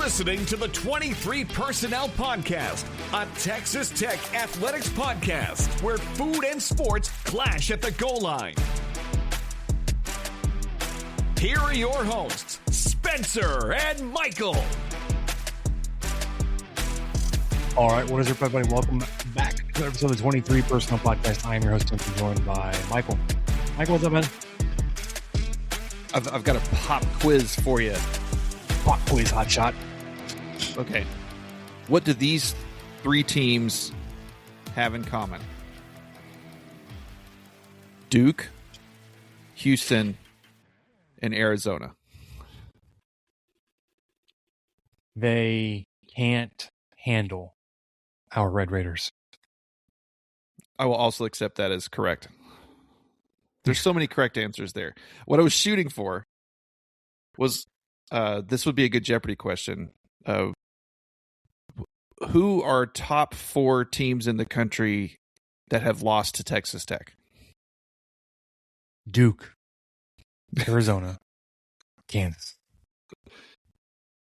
listening to the 23 Personnel Podcast, a Texas Tech athletics podcast where food and sports clash at the goal line. Here are your hosts, Spencer and Michael. All right, what is up, everybody? Welcome back to episode of the 23 Personnel Podcast. I am your host, Spencer, joined by Michael. Michael, what's up, man? I've got a pop quiz for you. Pop quiz, hot shot. Okay. What do these three teams have in common? Duke, Houston, and Arizona. They can't handle our Red Raiders. I will also accept that as correct. There's so many correct answers there. What I was shooting for was this would be a good Jeopardy question. Who are top four teams in the country that have lost to Texas Tech? Duke, Arizona, Kansas.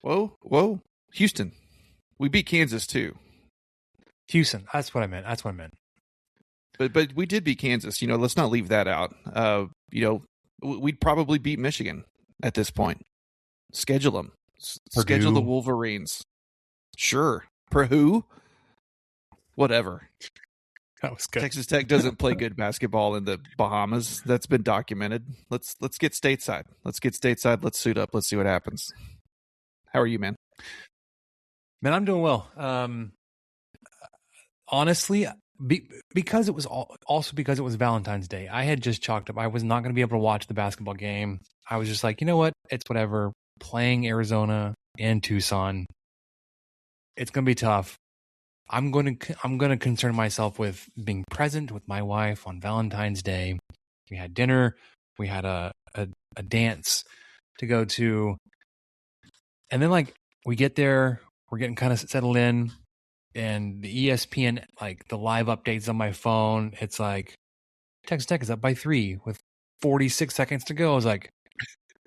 Whoa. Houston. We beat Kansas too. Houston. That's what I meant. But we did beat Kansas. Let's not leave that out. We'd probably beat Michigan at this point. Schedule them. Schedule the Wolverines. Sure. For who? Whatever. That was good. Texas Tech doesn't play good basketball in the Bahamas. That's been documented. Let's get stateside. Let's suit up. Let's see what happens. How are you, man? Man, I'm doing well. Honestly, because it was because it was Valentine's Day, I had just chalked up. I was not going to be able to watch the basketball game. I was just like, you know what? It's whatever. Playing Arizona and Tucson, it's going to be tough. I'm going to concern myself with being present with my wife on Valentine's Day. We had dinner. We had a dance to go to, and then we get there. We're getting kind of settled in. And the ESPN, the live updates on my phone, it's like, Texas Tech is up by 3 with 46 seconds to go. I was like,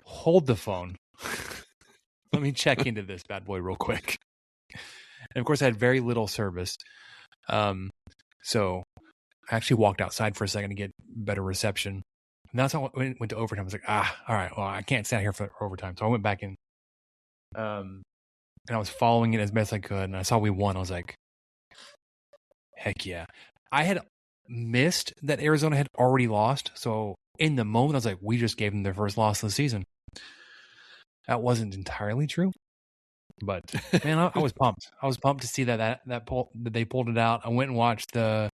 hold the phone. Let me check into this bad boy real quick. And of course, I had very little service. So I actually walked outside for a second to get better reception. And that's how I went to overtime. I was like, all right, well, I can't stand here for overtime. So I went back in. And I was following it as best I could, and I saw we won. I was like, heck yeah. I had missed that Arizona had already lost, so in the moment, I was like, we just gave them their first loss of the season. That wasn't entirely true, but man, I was pumped. I was pumped to see that they pulled it out. I went and watched the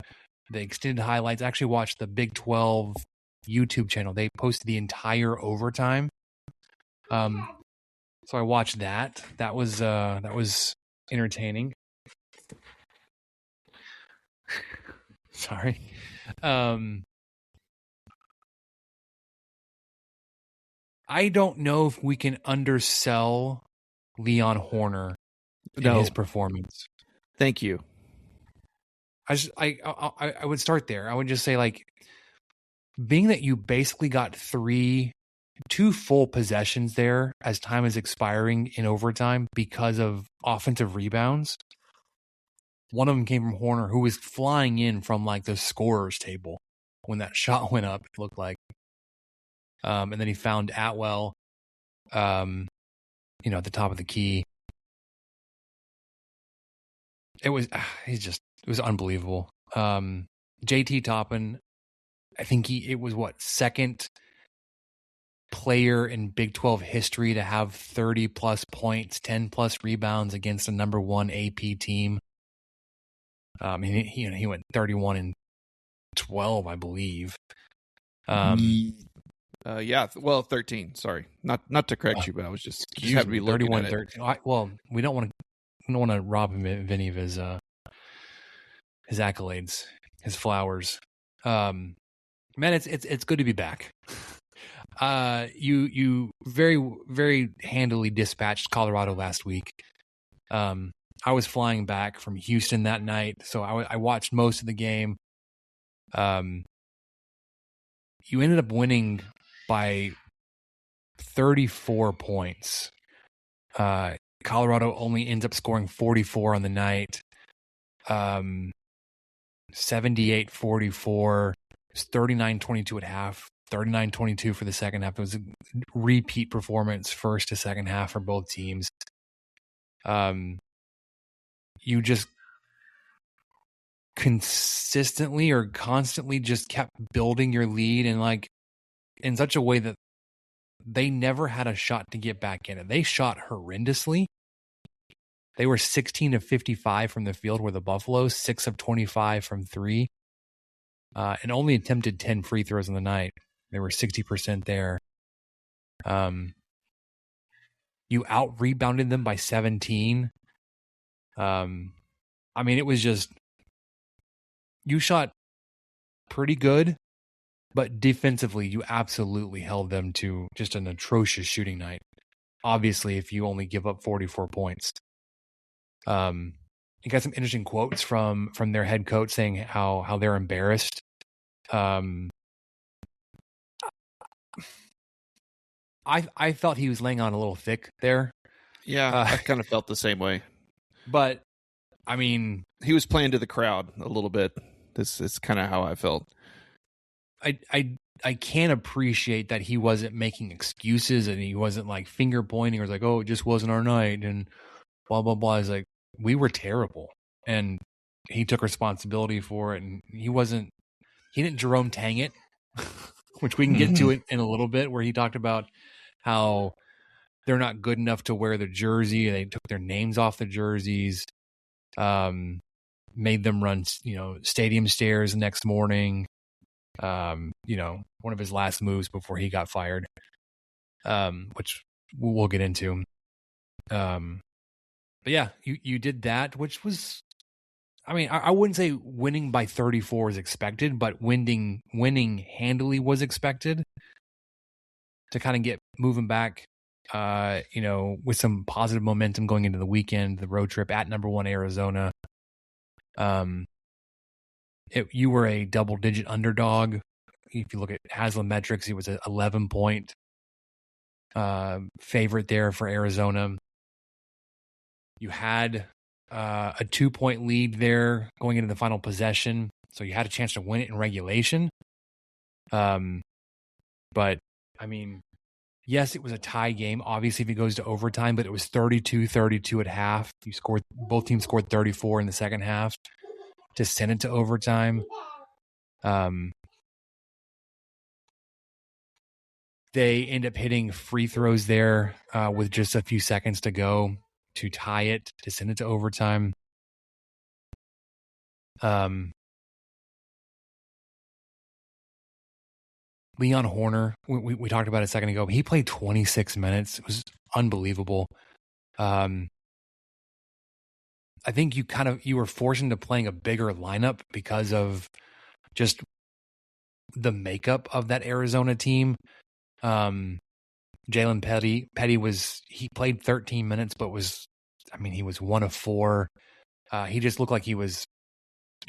extended highlights. I actually watched the Big 12 YouTube channel. They posted the entire overtime. So I watched that. That was entertaining. Sorry. I don't know if we can undersell Leon Horner in his performance. Thank you. I would start there. I would just say, being that you basically got 2 full possessions there as time is expiring in overtime because of offensive rebounds. One of them came from Horner, who was flying in from the scorer's table when that shot went up, it looked like. And then he found Atwell, at the top of the key. It was unbelievable. JT Toppin, I think it was second player in Big 12 history to have 30 plus points, 10 plus rebounds against a number 1 AP team. He went 31 and 12, I believe. Yeah, well, 13. Sorry, not to correct you, but I was just had to be looking 31, at 13. Well, we don't want to rob Vinny of his accolades, his flowers. Man, it's good to be back. You very, very handily dispatched Colorado last week. I was flying back from Houston that night, so I watched most of the game. You ended up winning by 34 points. Colorado only ends up scoring 44 on the night. 78-44. It's 39-22 at half. 39-22 for the second half. It was a repeat performance, first to second half for both teams. You just consistently or constantly just kept building your lead, and like in such a way that they never had a shot to get back in it. They shot horrendously. They were 16 of 55 from the field were the Buffaloes, 6 of 25 from three, and only attempted 10 free throws in the night. They were 60% there. You out-rebounded them by 17. I mean, it was just, you shot pretty good, but defensively, you absolutely held them to just an atrocious shooting night. Obviously, if you only give up 44 points. You got some interesting quotes from their head coach saying how they're embarrassed. I felt he was laying on a little thick there. Yeah, I kind of felt the same way. But I mean, he was playing to the crowd a little bit. This is kind of how I felt. I can't appreciate that he wasn't making excuses and he wasn't like finger pointing or like, oh, it just wasn't our night and blah blah blah. He's like, we were terrible, and he took responsibility for it, and he didn't Jerome Tang it, which we can get to it in a little bit, where he talked about how they're not good enough to wear the jersey. They took their names off the jerseys, made them run, stadium stairs the next morning. One of his last moves before he got fired, which we'll get into. But yeah, you did that, which was, I mean, I wouldn't say winning by 34 is expected, but winning handily was expected to kind of get moving back, with some positive momentum going into the weekend, the road trip at number 1 Arizona. You were a double-digit underdog. If you look at Haslam metrics, it was an 11-point favorite there for Arizona. You had a 2-point lead there going into the final possession, so you had a chance to win it in regulation. But, I mean, yes, it was a tie game, obviously, if it goes to overtime, but it was 32-32 at half. Both teams scored 34 in the second half to send it to overtime. They end up hitting free throws there with just a few seconds to go to tie it, to send it to overtime. Leon Horner, we talked about it a second ago. He played 26 minutes. It was unbelievable. I think you were forced into playing a bigger lineup because of just the makeup of that Arizona team. Jalen Petty he played 13 minutes, but he was 1 of 4. He just looked like it was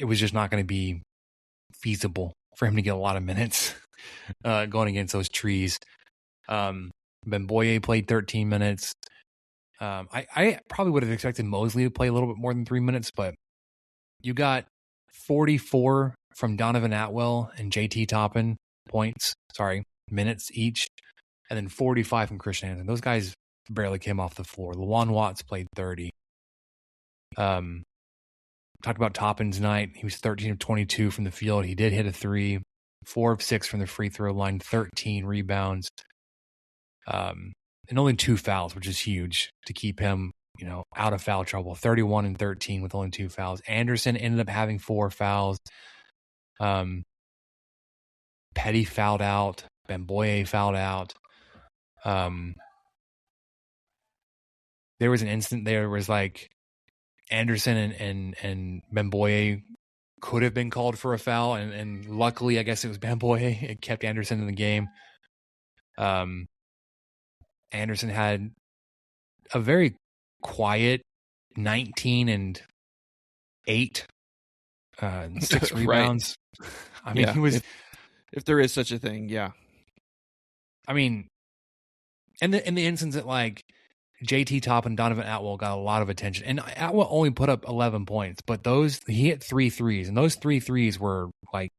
just not going to be feasible for him to get a lot of minutes going against those trees. Bemboye played 13 minutes. I probably would have expected Mosley to play a little bit more than 3 minutes, but you got 44 from Donovan Atwell and JT Toppin minutes each, and then 45 from Christian Anderson. Those guys barely came off the floor. Lawan Watts played 30. Talked about Toppin's night. He was 13 of 22 from the field. He did hit a 3, 4 of 6 from the free throw line, 13 rebounds, and only 2 fouls, which is huge to keep him, out of foul trouble. 31 and 13 with only 2 fouls. Anderson ended up having 4 fouls. Petty fouled out. Bemboye fouled out. There was an instant there was like Anderson and Bemboye could have been called for a foul, and luckily, I guess it was Bemboye. It kept Anderson in the game. Anderson had a very quiet 19 and 8, 6 rebounds. Right. I mean, he was. If there is such a thing, yeah. I mean, in the instance that like JT Top and Donovan Atwell got a lot of attention, and Atwell only put up 11 points, but he hit 3 threes, and those 3 threes were like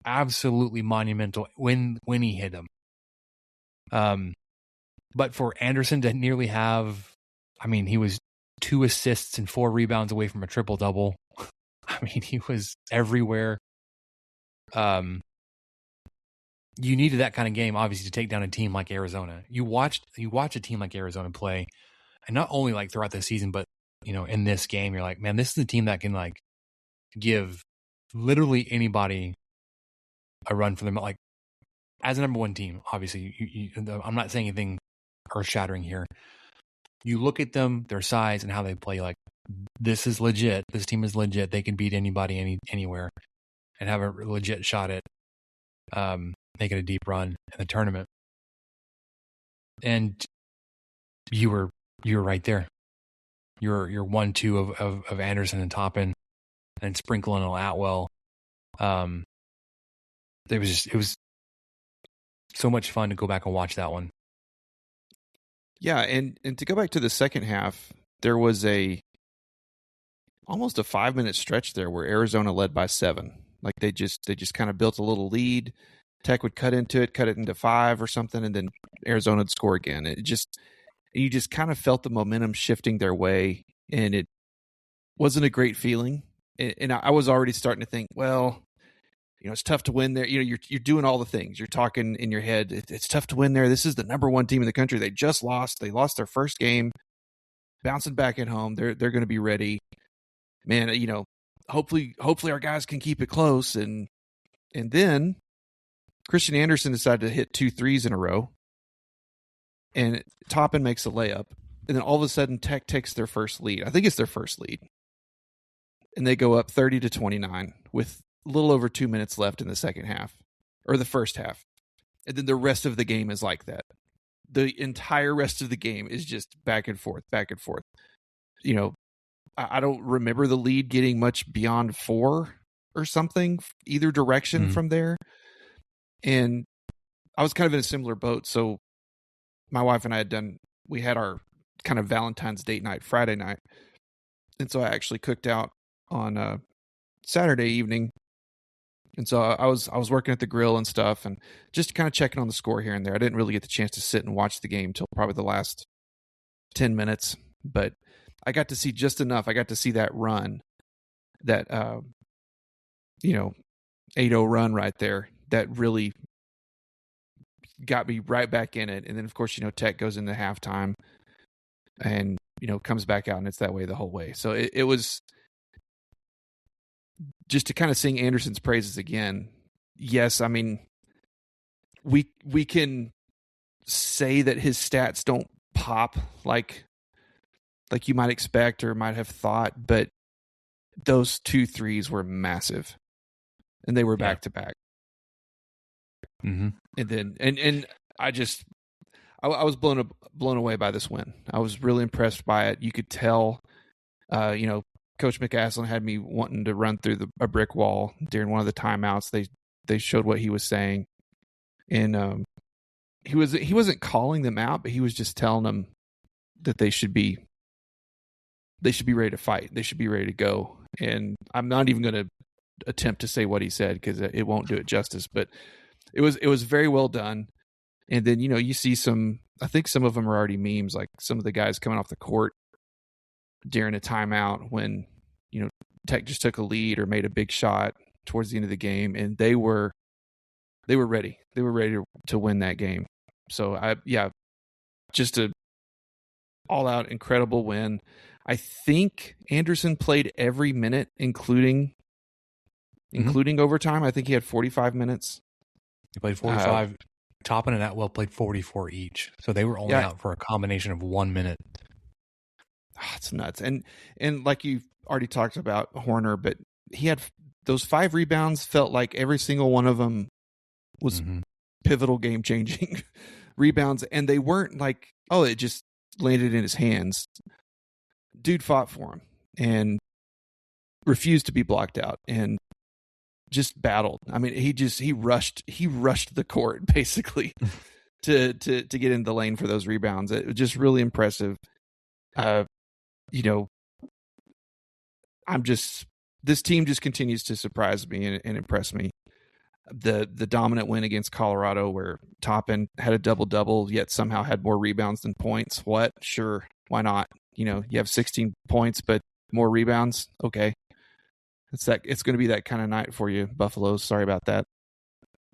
absolutely monumental when he hit them. But for Anderson to nearly have, I mean, he was 2 assists and 4 rebounds away from a triple double. I mean, he was everywhere. You needed that kind of game, obviously, to take down a team like Arizona. You watch a team like Arizona play, and not only like throughout the season, but in this game, you're like, man, this is a team that can like give literally anybody a run for them. Like as a number 1 team, obviously, I'm not saying anything earth-shattering here. You look at them, their size, and how they play. Like this is legit. This team is legit. They can beat anybody anywhere, and have a legit shot at making a deep run in the tournament. And you were right there. You're 1-2 of Anderson and Toppin, and sprinkling on Atwell. It was so much fun to go back and watch that one. Yeah, and to go back to the second half, there was almost a 5-minute stretch there where Arizona led by 7. Like they just kind of built a little lead. Tech would cut it into 5 or something, and then Arizona would score again. You just kind of felt the momentum shifting their way, and it wasn't a great feeling. And I was already starting to think, well, it's tough to win there. You're doing all the things. You're talking in your head. It's tough to win there. This is the number 1 team in the country. They just lost. They lost their first game, bouncing back at home. They're going to be ready, man. Hopefully our guys can keep it close. And then Christian Anderson decided to hit 2 threes in a row, and Toppin makes a layup, and then all of a sudden Tech takes their first lead. I think it's their first lead, and they go up 30-29 with a little over 2 minutes left in the second half, or the first half, and then the rest of the game is like that. The entire rest of the game is just back and forth, back and forth. I don't remember the lead getting much beyond 4 or something, either direction from there. And I was kind of in a similar boat. So my wife and I we had our kind of Valentine's date night Friday night. And so I actually cooked out on Saturday evening. And so I was working at the grill and stuff, and just kind of checking on the score here and there. I didn't really get the chance to sit and watch the game till probably the last 10 minutes, but I got to see just enough. I got to see that run, that 8-0 run right there, that really got me right back in it. And then of course, Tech goes into halftime and, comes back out, and it's that way the whole way. So it was just to kind of sing Anderson's praises again. Yes. I mean, we can say that his stats don't pop like you might expect or might have thought, but those 2 threes were massive, and they were back to back. Mm-hmm. And then, and I was blown away by this win. I was really impressed by it. You could tell, Coach McAslin had me wanting to run through a brick wall during one of the timeouts. They showed what he was saying, and he wasn't calling them out, but he was just telling them that they should be ready to fight. They should be ready to go. And I'm not even going to attempt to say what he said because it won't do it justice. But it was very well done. And then you see I think some of them are already memes, like some of the guys coming off the court during a timeout when Tech just took a lead or made a big shot towards the end of the game, and they were ready. They were ready to win that game. So just a all out incredible win. I think Anderson played every minute, including overtime. I think he had 45 minutes. He played 45. Toppin and Atwell played 44 each, so they were only out for a combination of 1 minute. It's nuts. And like you already talked about Horner, but he had those 5 rebounds. Felt like every single one of them was pivotal, game changing rebounds, and they weren't like, oh, it just landed in his hands. Dude fought for him and refused to be blocked out and just battled. I mean, he rushed the court basically to get in the lane for those rebounds. It was just really impressive. This team just continues to surprise me and impress me. The dominant win against Colorado, where Toppin had a double-double, yet somehow had more rebounds than points. What? Sure, why not? You have 16 points, but more rebounds. Okay, it's going to be that kind of night for you, Buffaloes. Sorry about that.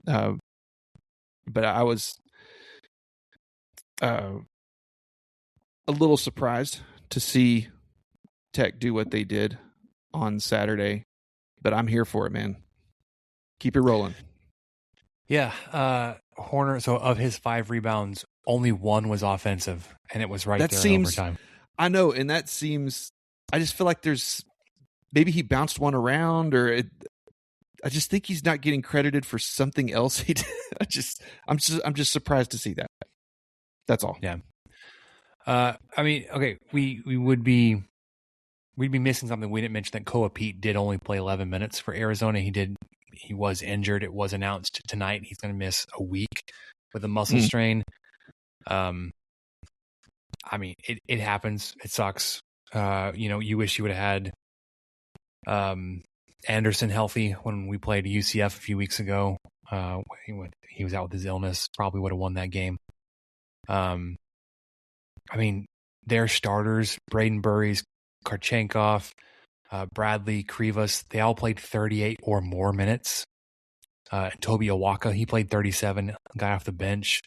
But I was a little surprised to see Tech do what they did on Saturday, but I'm here for it, man. Keep it rolling. Yeah. Horner, so of his 5 rebounds, only 1 was offensive, and it was there in overtime. I know, and that seems, I just feel like maybe he bounced one around, I just think he's not getting credited for something else he did. I'm just surprised to see that. That's all. Yeah. I mean, okay, we'd be missing something. We didn't mention that Koa Pete did only play 11 minutes for Arizona. He was injured. It was announced tonight he's going to miss a week with a muscle strain. I mean, it happens. It sucks. You wish you would have had Anderson healthy when we played UCF a few weeks ago. He was out with his illness. Probably would have won that game. I mean, their starters, Braden Burries, Karchenkov, Bradley, Krivas, they all played 38 or more minutes. Toby Awaka, he played 37, guy off the bench.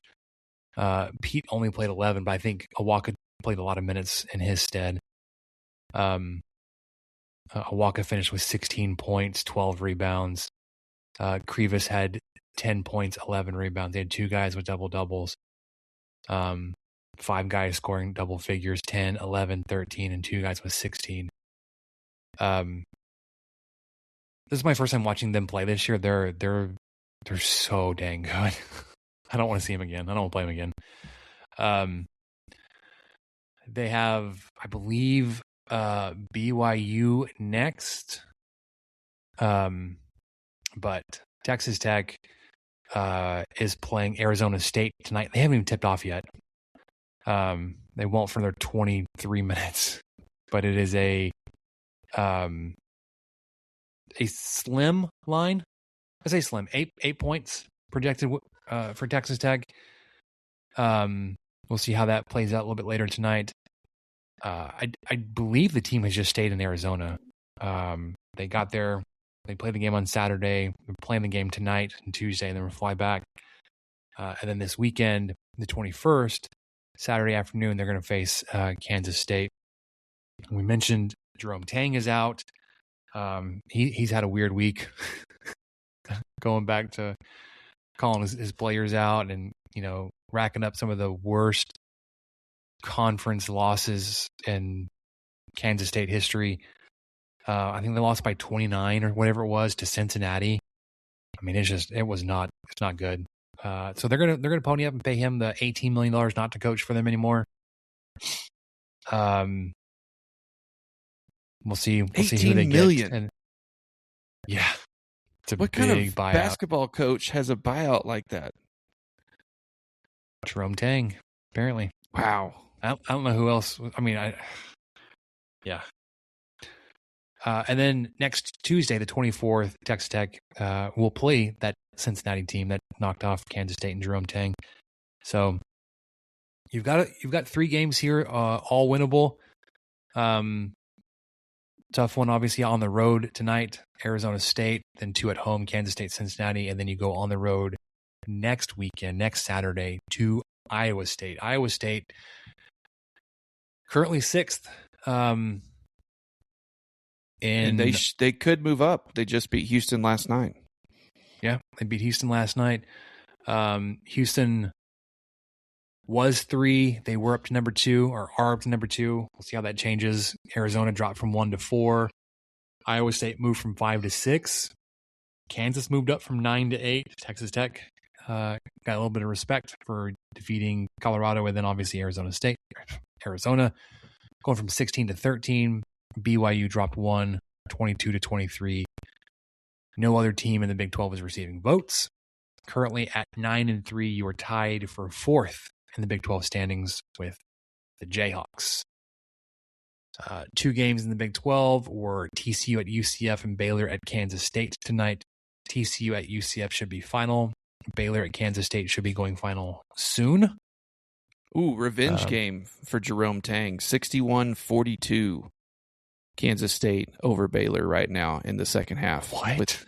Pete only played 11, but I think Awaka played a lot of minutes in his stead. Awaka finished with 16 points, 12 rebounds. Krivas had 10 points, 11 rebounds. They had 2 guys with double-doubles. 5 guys scoring double figures, 10, 11, 13, and 2 guys with 16. This is my first time watching them play this year. They're so dang good. I don't want to see him again. I don't want to play him again. They have, I believe, BYU next. But Texas Tech is playing Arizona State tonight. They haven't even tipped off yet. They won't for their 23 minutes, but it is a slim line. I say slim, 8 points projected for Texas Tech. We'll see how that plays out a little bit later tonight. I believe the team has just stayed in Arizona. They got there. They played the game on Saturday. We're playing the game tonight and Tuesday, and then we'll fly back. And then this weekend, the 21st, Saturday afternoon, they're going to face Kansas State. We mentioned Jerome Tang is out. He's had a weird week going back to calling his players out and, racking up some of the worst conference losses in Kansas State history. I think they lost by 29 or whatever it was to Cincinnati. I mean, it's not good. So they're gonna pony up and pay him the $18 million not to coach for them anymore. We'll see. We'll see who they get. And, yeah, it's a what big kind of buyout. Basketball coach has a buyout like that? Jerome Tang, apparently. Wow. I don't know who else. I mean, yeah. And then next Tuesday, the 24th, Texas Tech will play that Cincinnati team that knocked off Kansas State and Jerome Tang. So you've got 3 games here, all winnable. Tough one, obviously, on the road tonight, Arizona State, then 2 at home, Kansas State, Cincinnati, and then you go on the road next weekend, next Saturday, to Iowa State. Iowa State currently 6th. And they could move up. They just beat Houston last night. Yeah, they beat Houston last night. Houston was 3. They were up to number 2, or are up to number 2. We'll see how that changes. Arizona dropped from 1 to 4. Iowa State moved from 5 to 6. Kansas moved up from 9 to 8. Texas Tech got a little bit of respect for defeating Colorado, and then obviously Arizona State. Arizona going from 16 to 13. BYU dropped 1, 22 to 23. No other team in the Big 12 is receiving votes. Currently at 9-3, you are tied for fourth in the Big 12 standings with the Jayhawks. 2 games in the Big 12 were TCU at UCF and Baylor at Kansas State tonight. TCU at UCF should be final. Baylor at Kansas State should be going final soon. Ooh, revenge game for Jerome Tang. 61-42. Kansas State over Baylor right now in the second half. What?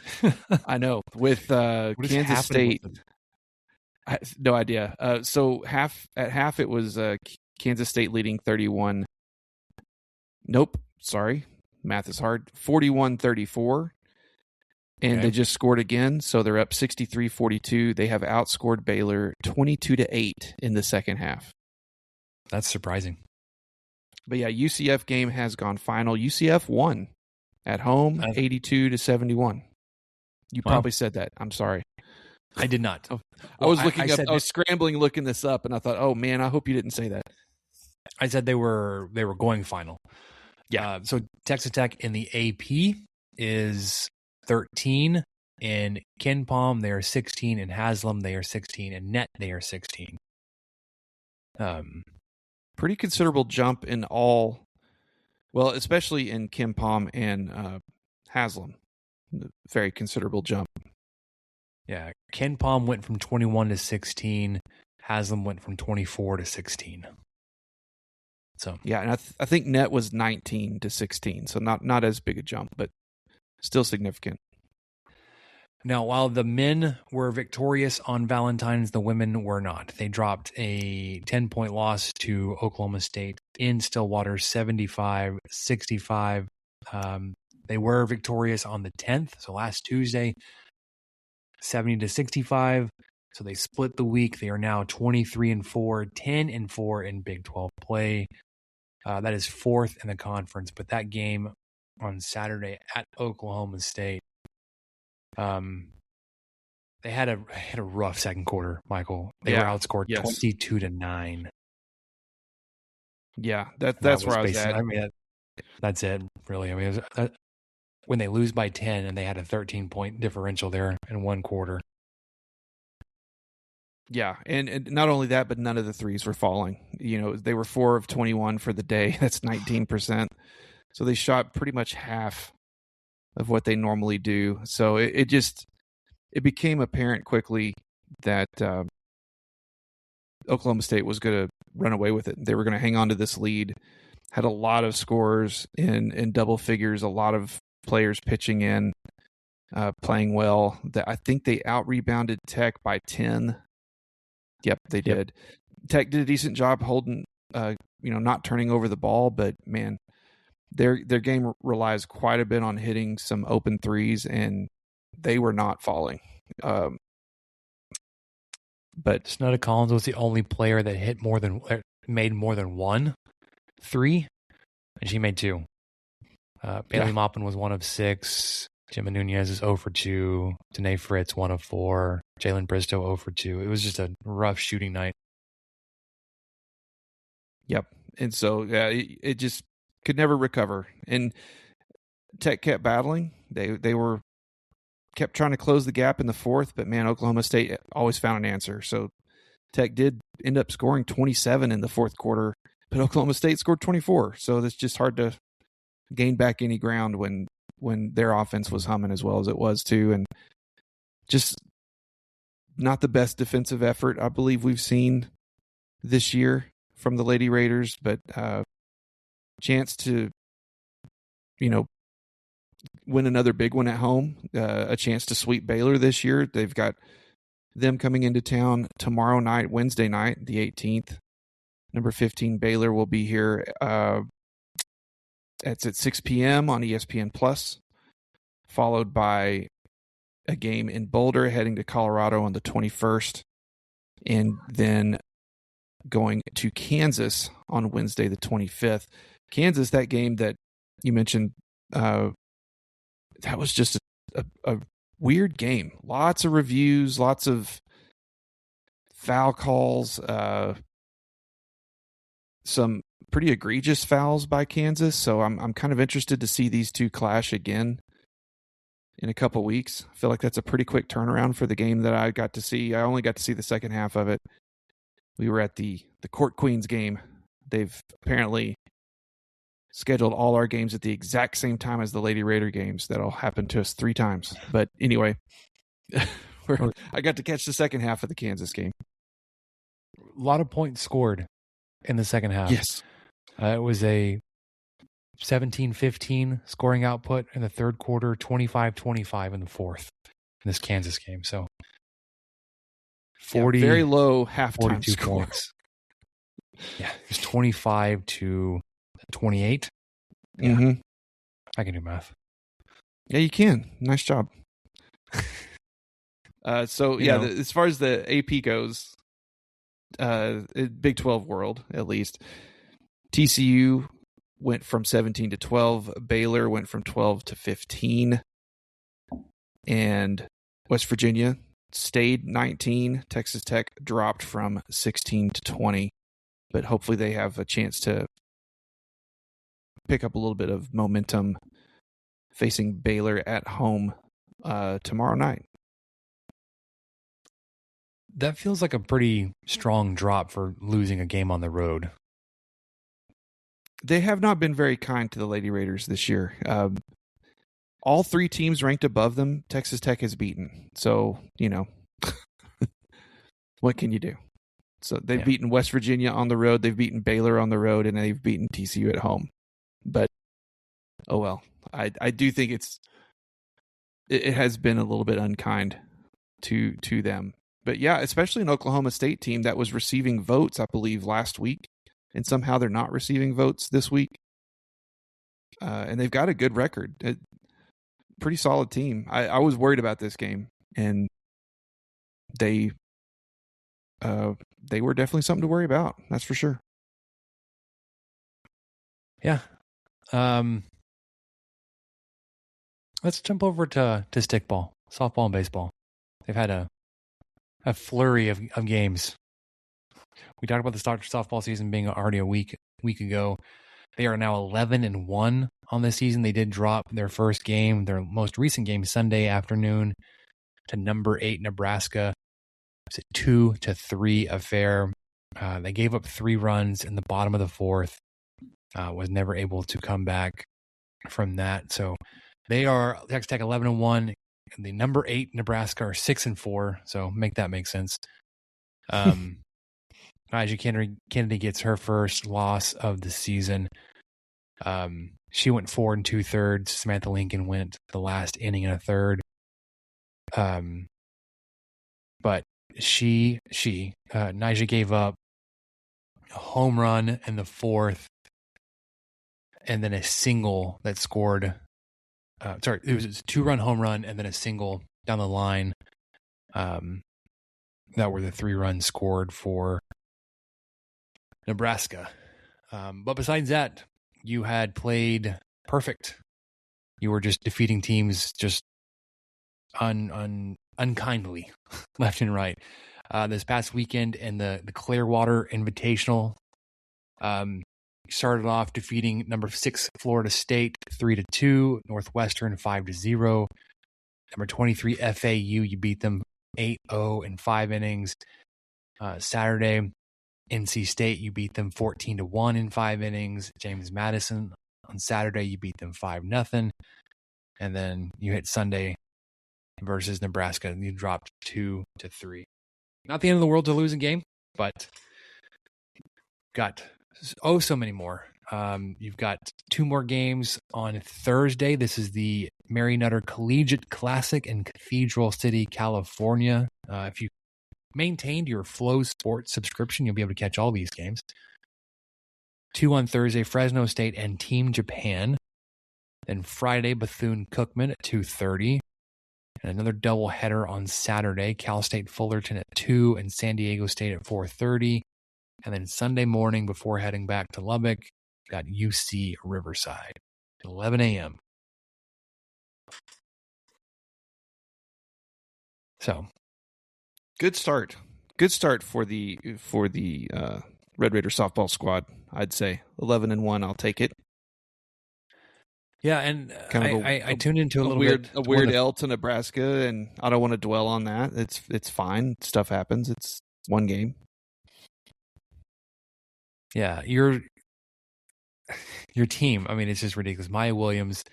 I know. With Kansas State. I have no idea. So at half it was Kansas State leading 31. Nope. Sorry. Math is hard. 41-34. And they just scored again. So they're up 63-42. They have outscored Baylor 22-8 in the second half. That's surprising. But yeah, UCF game has gone final. UCF won at home 82-71. You probably said that. I'm sorry. I did not. I was looking up. I was scrambling looking this up, and I thought, oh man, I hope you didn't say that. I said they were going final. Yeah. So Texas Tech in the AP is 13. In Ken Palm, they are 16. In Haslam, they are 16. In Net, they are 16. Pretty considerable jump in all. Well, especially in Ken Palm and Haslam. Very considerable jump. Yeah. Ken Palm went from 21 to 16. Haslam went from 24 to 16. So yeah, and I think Net was 19 to 16, so not as big a jump, but still significant. Now, while the men were victorious on Valentine's, the women were not. They dropped a 10-point loss to Oklahoma State in Stillwater, 75-65. They were victorious on the 10th, so last Tuesday, 70-65. So they split the week. They are now 23-4, 10-4 in Big 12 play. That is fourth in the conference. But that game on Saturday at Oklahoma State, they had a rough second quarter, Michael. They were outscored 22-9. Yeah, that's where I was at. I mean, that's it, really. I mean, when they lose by 10 and they had a 13-point differential there in one quarter. Yeah, and not only that, but none of the threes were falling. You know, they were 4 of 21 for the day. That's 19%. So they shot pretty much half of what they normally do. So it became apparent quickly that Oklahoma State was going to run away with it. They were going to hang on to this lead. Had a lot of scores in double figures, a lot of players pitching in, playing well. I think they out-rebounded Tech by 10. Yep, they did. Tech did a decent job holding, not turning over the ball, but man, their game relies quite a bit on hitting some open threes, and they were not falling. But Snudda Collins was the only player that made more than one three, and she made 2. Bailey Maupin was 1 of 6. Jimmy Nunez is 0 for 2. Danae Fritz 1 of 4. Jalen Bristow 0 for 2. It was just a rough shooting night. Yep. And so it just could never recover. And Tech kept battling. They kept trying to close the gap in the fourth, but man, Oklahoma State always found an answer. So Tech did end up scoring 27 in the fourth quarter, but Oklahoma State scored 24. So it's just hard to gain back any ground when their offense was humming as well as it was too. And just not the best defensive effort I believe we've seen this year from the Lady Raiders, but chance to, win another big one at home, a chance to sweep Baylor this year. They've got them coming into town tomorrow night, Wednesday night, the 18th. Number 15 Baylor will be here. It's at 6 p.m. on ESPN Plus, followed by a game in Boulder heading to Colorado on the 21st, and then going to Kansas on Wednesday the 25th. Kansas, that game that you mentioned, that was just a weird game. Lots of reviews, lots of foul calls, some pretty egregious fouls by Kansas. So I'm kind of interested to see these two clash again. in a couple weeks. I feel like that's a pretty quick turnaround for the game that I got to see. I only got to see the second half of it. We were at the Court Queens game. They've apparently scheduled all our games at the exact same time as the Lady Raider games. That'll happen to us 3 times. But anyway, I got to catch the second half of the Kansas game. A lot of points scored in the second half. Yes. It was a 17-15 scoring output in the third quarter, 25-25 in the fourth in this Kansas game. So 40, very low halftime 42 score. points. Yeah, it's 25-28. Yeah, Mm-hmm. I can do math. Yeah, you can. Nice job. As far as the AP goes, Big 12 world, at least, TCU went from 17 to 12. Baylor went from 12 to 15. And West Virginia stayed 19. Texas Tech dropped from 16 to 20. But hopefully they have a chance to pick up a little bit of momentum facing Baylor at home tomorrow night. That feels like a pretty strong drop for losing a game on the road. They have not been very kind to the Lady Raiders this year. All 3 teams ranked above them, Texas Tech has beaten. So, what can you do? So they've beaten West Virginia on the road, they've beaten Baylor on the road, and they've beaten TCU at home. But, oh well. I do think it has been a little bit unkind to them. But yeah, especially an Oklahoma State team that was receiving votes, I believe, last week. And somehow they're not receiving votes this week. And they've got a good record. Pretty solid team. I was worried about this game. And they were definitely something to worry about. That's for sure. Yeah. Let's jump over to stickball, softball, and baseball. They've had a flurry of games. We talked about the start of softball season being already a week ago. They are now 11-1 on this season. They did drop their first game, their most recent game, Sunday afternoon, to number 8 Nebraska. It's a 2-3 affair. They gave up 3 runs in the bottom of the fourth. Was never able to come back from that. So they are Texas Tech 11-1. And the number 8 Nebraska are 6-4. So make that make sense. Nigel Kennedy gets her first loss of the season. She went 4 2/3. Samantha Lincoln went the last inning and a third. But Nigel gave up a home run in the fourth, and then a single that scored. It was a 2-run home run and then a single down the line. That were the 3 runs scored for Nebraska. But besides that, you had played perfect. You were just defeating teams just unkindly, left and right. This past weekend in the Clearwater Invitational, started off defeating number 6 Florida State 3-2, Northwestern 5-0. Number 23 FAU, you beat them 8-0 in 5 innings. Saturday, NC State, you beat them 14-1 in 5 innings. James Madison on Saturday, you beat them 5-0. And then you hit Sunday versus Nebraska, and you dropped 2-3. Not the end of the world to lose a game, but got so many more. You've got 2 more games on Thursday. This is the Mary Nutter Collegiate Classic in Cathedral City, California. If you maintained your Flow Sports subscription, you'll be able to catch all these games. 2 on Thursday, Fresno State and Team Japan. Then Friday, Bethune-Cookman at 2:30. And another doubleheader on Saturday, Cal State Fullerton at 2 and San Diego State at 4:30. And then Sunday morning, before heading back to Lubbock, got UC Riverside at 11 a.m. So, good start. Good start for the Red Raider softball squad. I'd say 11-1. I'll take it. Yeah, and Kind of I tuned into a little bit. A weird L to Nebraska, and I don't want to dwell on that. It's fine. Stuff happens. It's one game. Yeah, your team. I mean, it's just ridiculous. Maya Williams,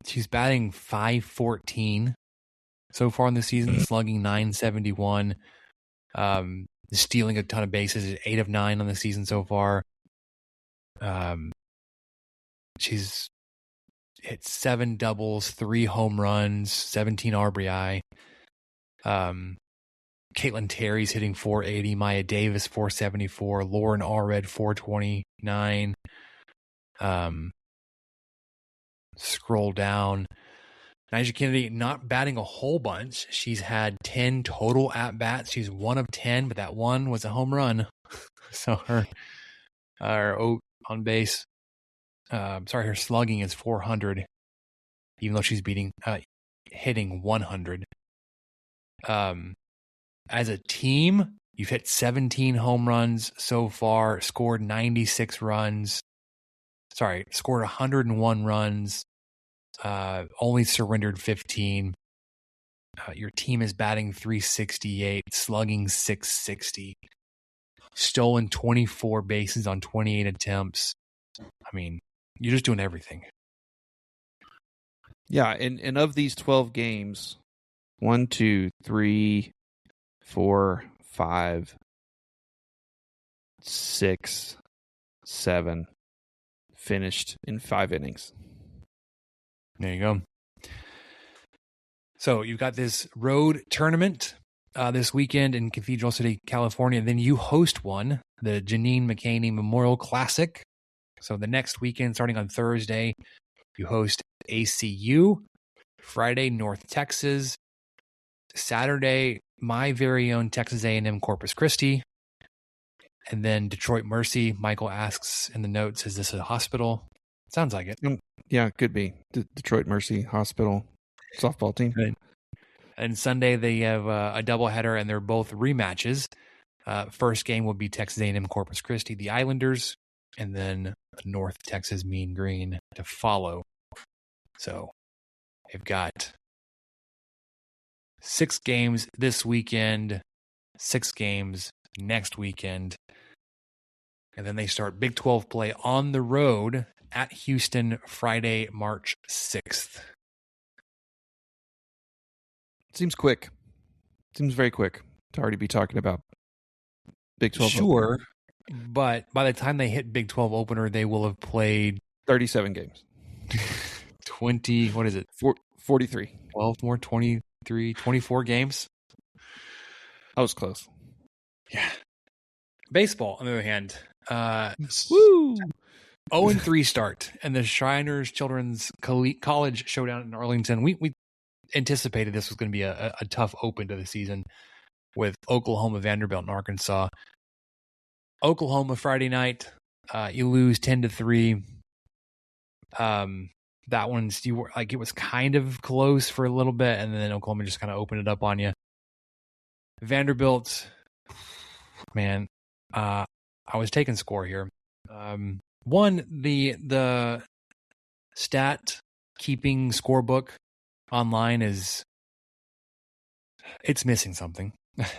she's batting .514 so far in the season, slugging .971, stealing a ton of bases, 8 of 9 on the season so far. She's hit 7 doubles, 3 home runs, 17 RBI. Caitlin Terry's hitting .480, Maya Davis .474, Lauren Allred .429. Scroll down. Nyjah Kennedy not batting a whole bunch. She's had 10 total at bats. She's 1 of 10, but that one was a home run. So her on base, her slugging is .400, even though she's hitting .100. As a team, you've hit 17 home runs so far, scored 96 runs. Scored 101 runs. Only surrendered 15. Your team is batting .368, slugging .660. Stolen 24 bases on 28 attempts. I mean, you're just doing everything. Yeah, and of these 12 games, 1, 2, 3, 4, 5, 6, 7 finished in 5 innings. There you go. So you've got this road tournament this weekend in Cathedral City, California. Then you host one, the Janine McCaney Memorial Classic. So the next weekend, starting on Thursday, you host ACU. Friday, North Texas. Saturday, my very own Texas A&M Corpus Christi. And then Detroit Mercy. Michael asks in the notes, is this a hospital? Sounds like it. Yeah, it could be. Detroit Mercy Hospital softball team. Right. And Sunday, they have a doubleheader, and they're both rematches. First game will be Texas A&M Corpus Christi, the Islanders, and then North Texas Mean Green to follow. So they've got 6 games this weekend, 6 games next weekend. And then they start Big 12 play on the road at Houston Friday, March 6th. Seems quick. Seems very quick to already be talking about Big 12 Sure, opener. But by the time they hit Big 12 opener, they will have played 37 games. 20, what is it? 43. 12 more, 23, 24 games. I was close. Yeah. Baseball, on the other hand. Woo! 0-3 start. And the Shriners Children's College Showdown in Arlington. We anticipated this was going to be a tough open to the season with Oklahoma, Vanderbilt, and Arkansas. Oklahoma Friday night, you lose 10-3. That one's it was kind of close for a little bit, and then Oklahoma just kind of opened it up on you. Vanderbilt, man, I was taking score here. One, the stat keeping scorebook online it's missing something.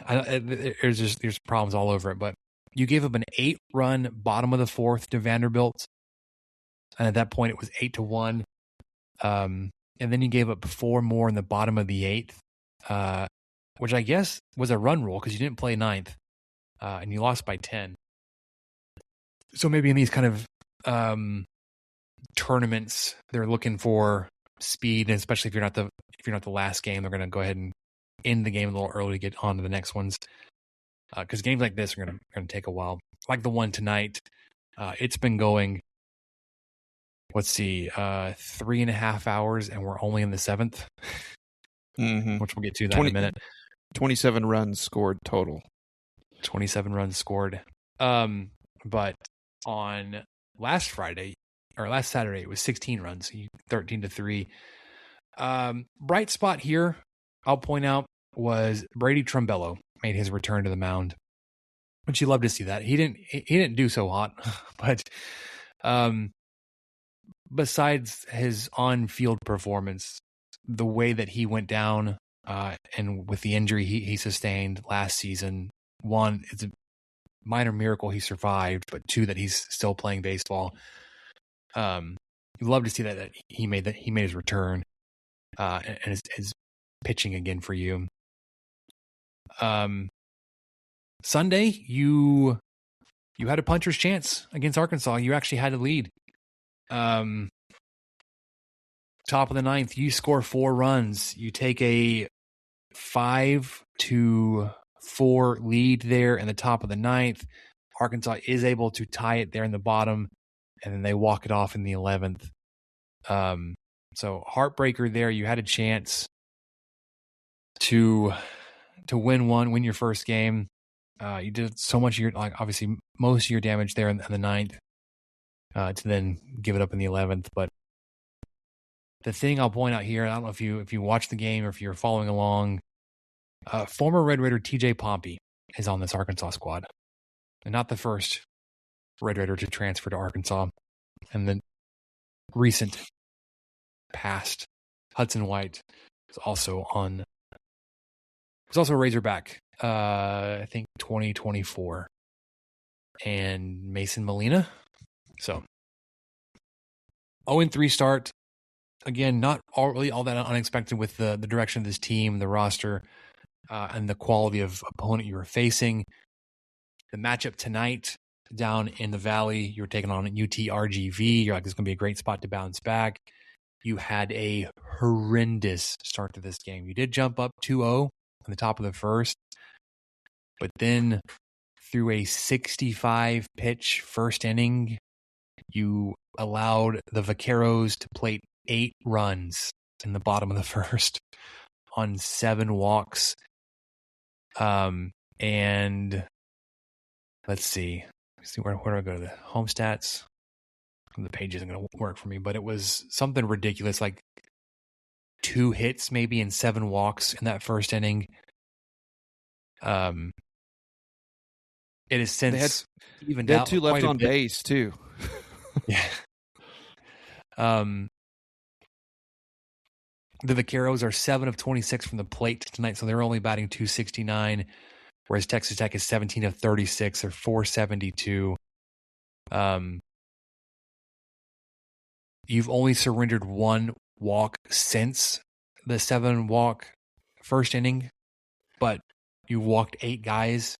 There's problems all over it, but you gave up an 8-run bottom of the 4th to Vanderbilt, and at that point it was 8-1. And then you gave up 4 more in the bottom of the 8th, which I guess was a run rule because you didn't play 9th, and you lost by 10. So maybe in these kind of tournaments, they're looking for speed, and especially if you're not the last game, they're going to go ahead and end the game a little early to get on to the next ones. Because games like this are going to take a while. Like the one tonight, it's been going. Let's see, 3.5 hours, and we're only in the 7th, which we'll get to that in a minute. 27 runs scored total. 27 runs scored. But on last Saturday, it was 16 runs, 13-3. Bright spot here, I'll point out, was Brady Trumbello made his return to the mound, which you love to see that. He didn't do so hot, but besides his on-field performance, the way that he went down and with the injury he sustained last season, one, it's a minor miracle he survived, but two, that he's still playing baseball. You'd love to see that he made his return and is pitching again for you. Sunday, you had a puncher's chance against Arkansas. You actually had to lead. Top of the ninth, you score 4 runs. You take a 5-4 lead there in the top of the ninth. Arkansas is able to tie it there in the bottom, and then they walk it off in the 11th. So heartbreaker there. You had a chance to win your first game. You did so much of obviously most of your damage there in the ninth to then give it up in the 11th. But the thing I'll point out here, I don't know if you watched the game or if you're following along, former Red Raider TJ Pompey is on this Arkansas squad, and not the first Red Raider to transfer to Arkansas. And the recent past, Hudson White is also on. He's also a Razorback, I think 2024, and Mason Molina. So 0-3 start. Again, not really all that unexpected with the direction of this team, the roster, and the quality of opponent you were facing. The matchup tonight down in the Valley, you were taking on UTRGV. You're like, this is going to be a great spot to bounce back. You had a horrendous start to this game. You did jump up 2-0 on the top of the first, but then through a 65-pitch first inning, you allowed the Vaqueros to plate 8 runs in the bottom of the first on 7 walks. And let's see where do I go to the home stats? The page isn't going to work for me, but it was something ridiculous, like 2 hits maybe and 7 walks in that first inning. It has since they had 2 left on base too. Yeah. The Vaqueros are 7 of 26 from the plate tonight, so they're only batting .269, whereas Texas Tech is 17 of 36, or .472. You've only surrendered 1 walk since the 7-walk first inning, but you walked 8 guys.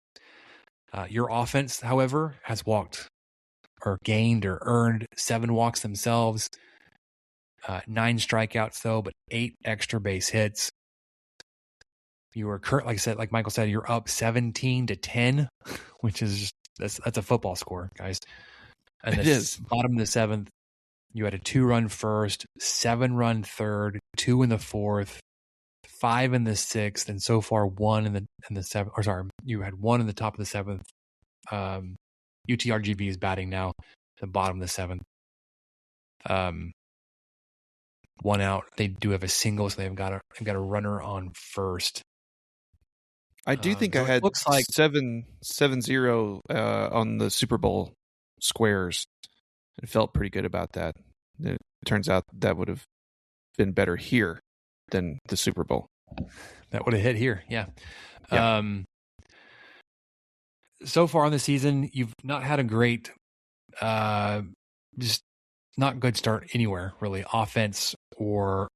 Your offense, however, has walked or gained or earned 7 walks themselves. 9 strikeouts though, but 8 extra base hits. You were like Michael said, you're up 17-10, which is just that's a football score, guys. And it is bottom of the 7th. You had a 2-run first, 7-run third, 2 in the 4th, 5 in the 6th, and so far 1 in the 7th. Or sorry, you had 1 in the top of the 7th. UTRGV is batting now, the bottom of the 7th. 1 out. They do have a single, so they've got a runner on first. I do think I had looks like 7-0 on the Super Bowl squares. It felt pretty good about that. It turns out that would have been better here than the Super Bowl. That would have hit here, yeah. So far in the season, you've not had a great, just not good start anywhere, really, offense or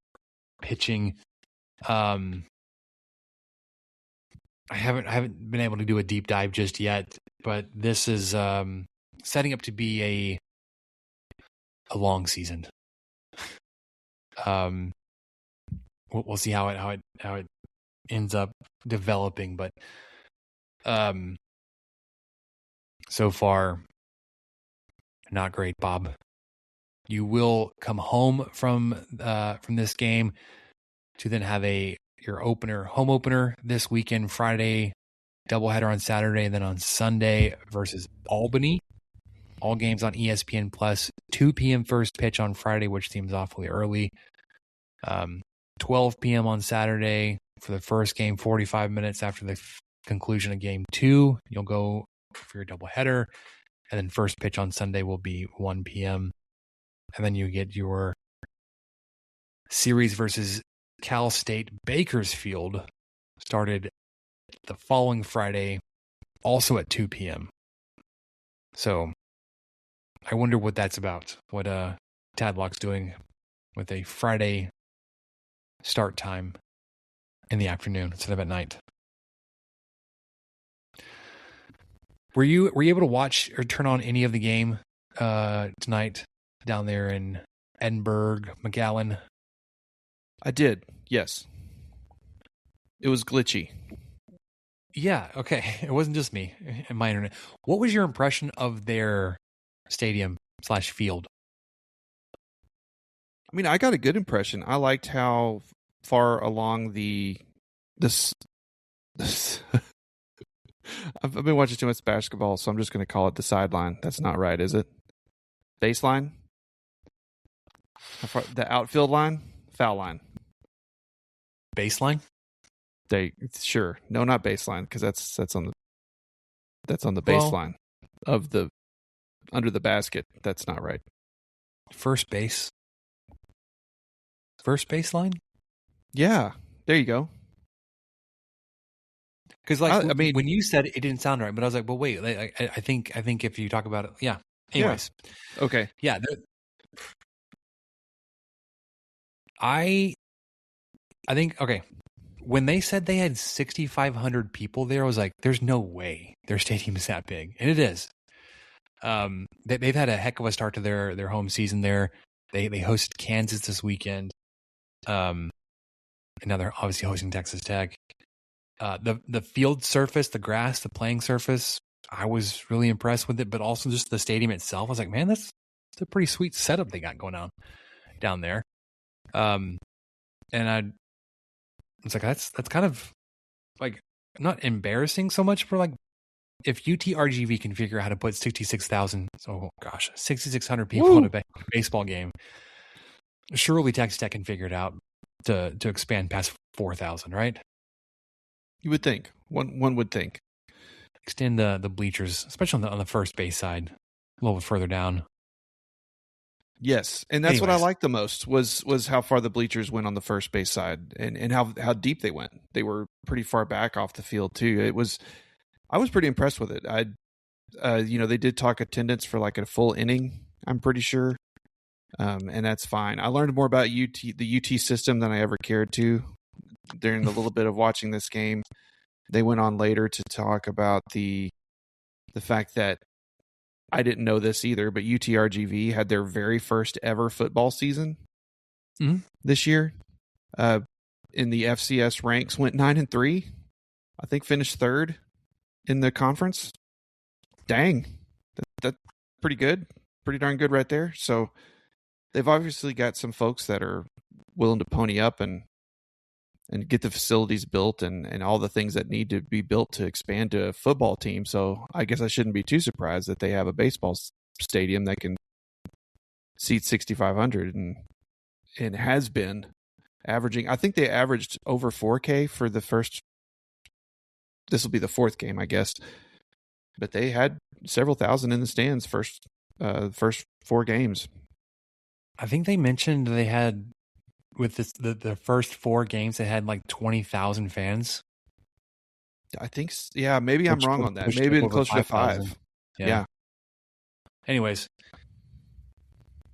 pitching. I haven't been able to do a deep dive just yet, but this is setting up to be a long season. We'll see how it ends up developing, but so far not great, Bob. You will come home from this game to then have your home opener this weekend, Friday, doubleheader on Saturday, and then on Sunday versus Albany. All games on ESPN Plus. 2 p.m. first pitch on Friday, which seems awfully early. 12 p.m. on Saturday for the first game, 45 minutes after the conclusion of game 2. You'll go for your doubleheader, and then first pitch on Sunday will be 1 p.m. And then you get your series versus Cal State Bakersfield started the following Friday, also at 2 p.m. So I wonder what that's about. What Tadlock's doing with a Friday start time in the afternoon instead of at night. Were you able to watch or turn on any of the game tonight down there in Edinburgh, McAllen? I did, yes. It was glitchy. Yeah, okay. It wasn't just me and my internet. What was your impression of their stadium/field? I mean, I got a good impression. I liked how far along this I've been watching too much basketball, so I'm just going to call it the sideline. That's not right, is it? Baseline? The outfield line? Foul line. Baseline? Sure. No, not baseline, because that's on the baseline of the under the basket. That's not right. First base. First baseline? Yeah. There you go. Because I mean, when you said it didn't sound right, but I was like, well, wait. I think if you talk about it, yeah. Anyways, yeah. Okay. Yeah. I think okay. When they said they had 6,500 people there, I was like, "There's no way their stadium is that big," and it is. They've had a heck of a start to their home season there. They hosted Kansas this weekend. And now they're obviously hosting Texas Tech. The field surface, the grass, the playing surface, I was really impressed with it, but also just the stadium itself. I was like, man, that's a pretty sweet setup they got going on down there. And I was like, that's kind of like not embarrassing so much for like if UTRGV can figure out how to put 6,600 people in a baseball game, surely Texas Tech can figure it out to expand past 4,000, right? You would think. One would think. Extend the bleachers, especially on the first base side, a little bit further down. Yes, and that's what I liked the most was how far the bleachers went on the first base side and how deep they went. They were pretty far back off the field too. I was pretty impressed with it. They did talk attendance for like a full inning, I'm pretty sure. And that's fine. I learned more about the UT system than I ever cared to during the little bit of watching this game. They went on later to talk about the fact that I didn't know this either, but UTRGV had their very first ever football season this year. In the FCS ranks, went 9-3. I think finished third in the conference. Dang, that's pretty good, pretty darn good right there. So they've obviously got some folks that are willing to pony up and get the facilities built and all the things that need to be built to expand to a football team. So I guess I shouldn't be too surprised that they have a baseball stadium that can seat 6,500 and has been averaging. I think they averaged over 4K for the first. This will be the fourth game, I guess. But they had several thousand in the stands first 4 games. I think they mentioned they had with the first 4 games they had like 20,000 fans. I think, yeah, maybe I'm wrong on that. Maybe closer to 5. Yeah. Anyways,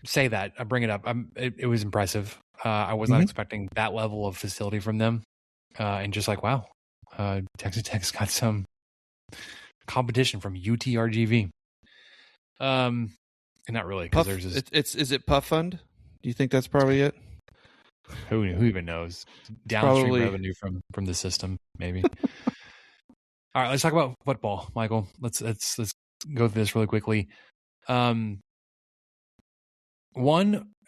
say that I bring it up. It was impressive. I was not expecting that level of facility from them, and just like wow, Texas Tech's got some competition from UTRGV. And not really because there's is it Puff Fund? Do you think that's probably it? Who even knows? Downstream revenue from the system, maybe. All right, let's talk about football, Michael. Let's go through this really quickly. One,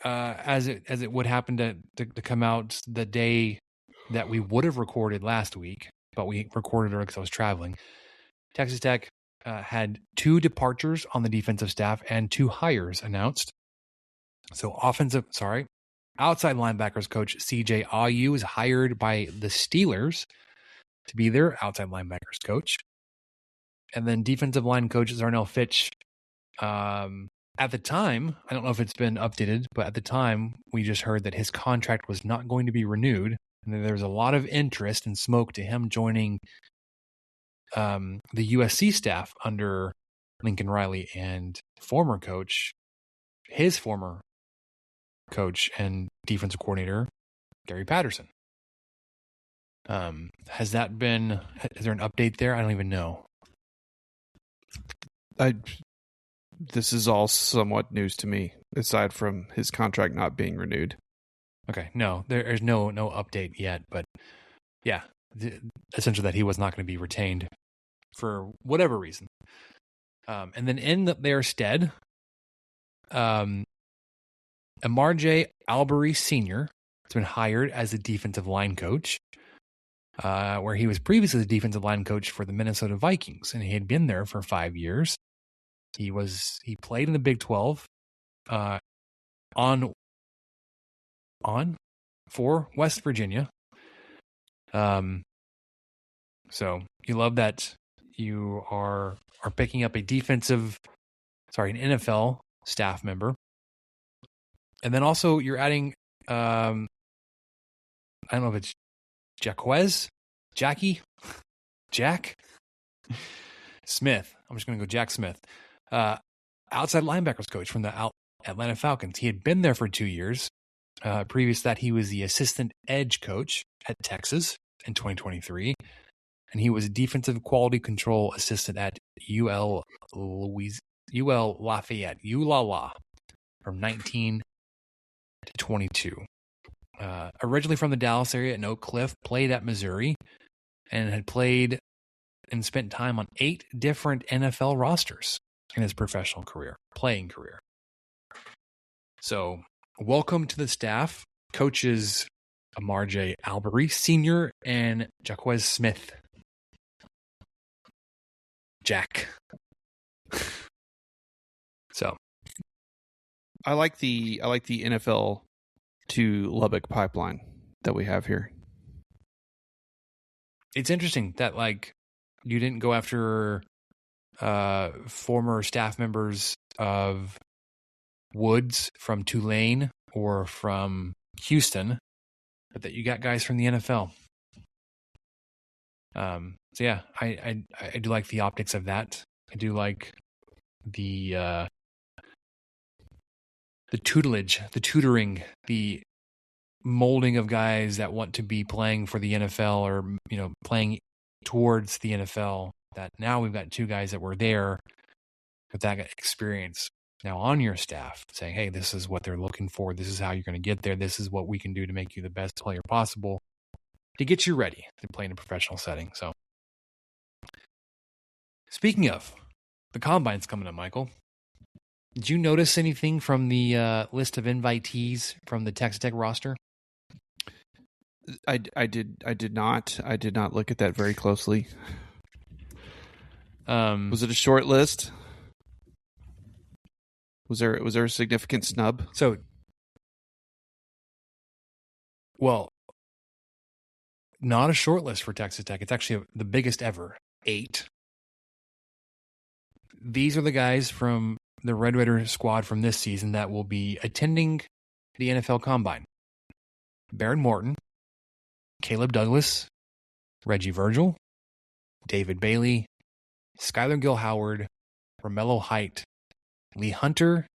as it would happen to come out the day that we would have recorded last week, but we recorded early because I was traveling. Texas Tech had 2 departures on the defensive staff and 2 hires announced. So outside linebackers coach CJ Ayu is hired by the Steelers to be their outside linebackers coach. And then defensive line coach Zarnell Fitch at the time, I don't know if it's been updated, but at the time, we just heard that his contract was not going to be renewed. And there was a lot of interest and smoke to him joining the USC staff under Lincoln Riley and his former coach and defensive coordinator, Gary Patterson. Is there an update there? I don't even know. This is all somewhat news to me, aside from his contract not being renewed. Okay, no, there's no update yet, but yeah, essentially that he was not going to be retained for whatever reason. And then in their stead, Amarje Albury Sr. has been hired as the defensive line coach, where he was previously the defensive line coach for the Minnesota Vikings, and he had been there for 5 years. He played in the Big 12 for West Virginia. So you love that you are picking up an NFL staff member. And then also you're adding, I don't know if it's Jack Smith. I'm just going to go Jack Smith. Outside linebackers coach from the Atlanta Falcons. He had been there for 2 years. Previous to that, he was the assistant edge coach at Texas in 2023. And he was a defensive quality control assistant at UL Lafayette, ULala, from 19 to 22. Originally from the Dallas area at Oak Cliff, played at Missouri, and had played and spent time on 8 different NFL rosters in his professional playing career. So, welcome to the staff, coaches Amarje Albury Sr. and Jaquez Smith. Jack. So, I like the NFL to Lubbock pipeline that we have here. It's interesting that you didn't go after former staff members of Woods from Tulane or from Houston, but that you got guys from the NFL. So yeah, I do like the optics of that. I do like the tutoring, the molding of guys that want to be playing for the NFL or playing towards the NFL. That now we've got 2 guys that were there with that experience now on your staff, saying, "Hey, this is what they're looking for. This is how you're going to get there. This is what we can do to make you the best player possible to get you ready to play in a professional setting." So, speaking of the combine's coming up, Michael, did you notice anything from the list of invitees from the Texas Tech roster? I did not look at that very closely. Was it a short list? Was there a significant snub? So, well, not a short list for Texas Tech. It's actually the biggest ever, 8. These are the guys from the Red Raider squad from this season that will be attending the NFL Combine. Baron Morton, Caleb Douglas, Reggie Virgil, David Bailey, Skylar Gill-Howard, Romello Height, Lee Hunter,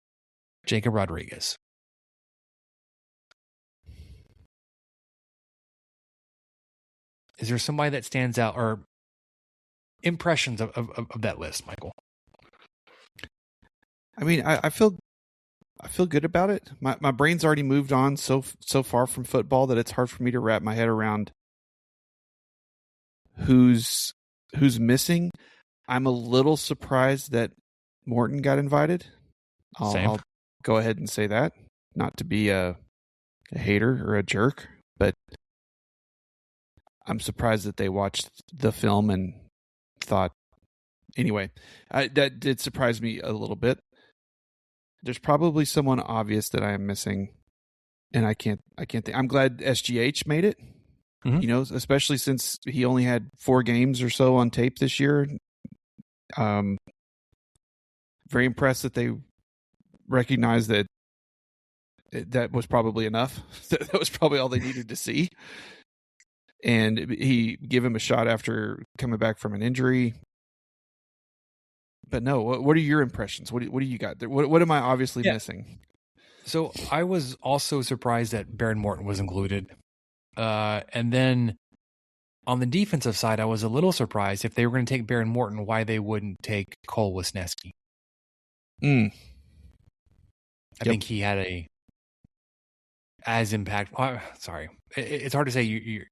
Jacob Rodriguez. Is there somebody that stands out, or impressions of that list, Michael? I mean, I feel good about it. My brain's already moved on so far from football that it's hard for me to wrap my head around who's missing. I'm a little surprised that Morton got invited. I'll go ahead and say that, not to be a hater or a jerk, but I'm surprised that they watched the film and thought. Anyway, that did surprise me a little bit. There's probably someone obvious that I am missing, and I can't think. I'm glad SGH made it. Mm-hmm. Especially since he only had 4 games or so on tape this year. Very impressed that they recognize that that was probably enough. That was probably all they needed to see. And he gave him a shot after coming back from an injury. But no, what are your impressions? What do you got? What am I obviously missing? So I was also surprised that Baron Morton was included. And then on the defensive side, I was a little surprised if they were going to take Baron Morton, why they wouldn't take Cole Wisniewski. I think he had as impact. Sorry, it's hard to say you're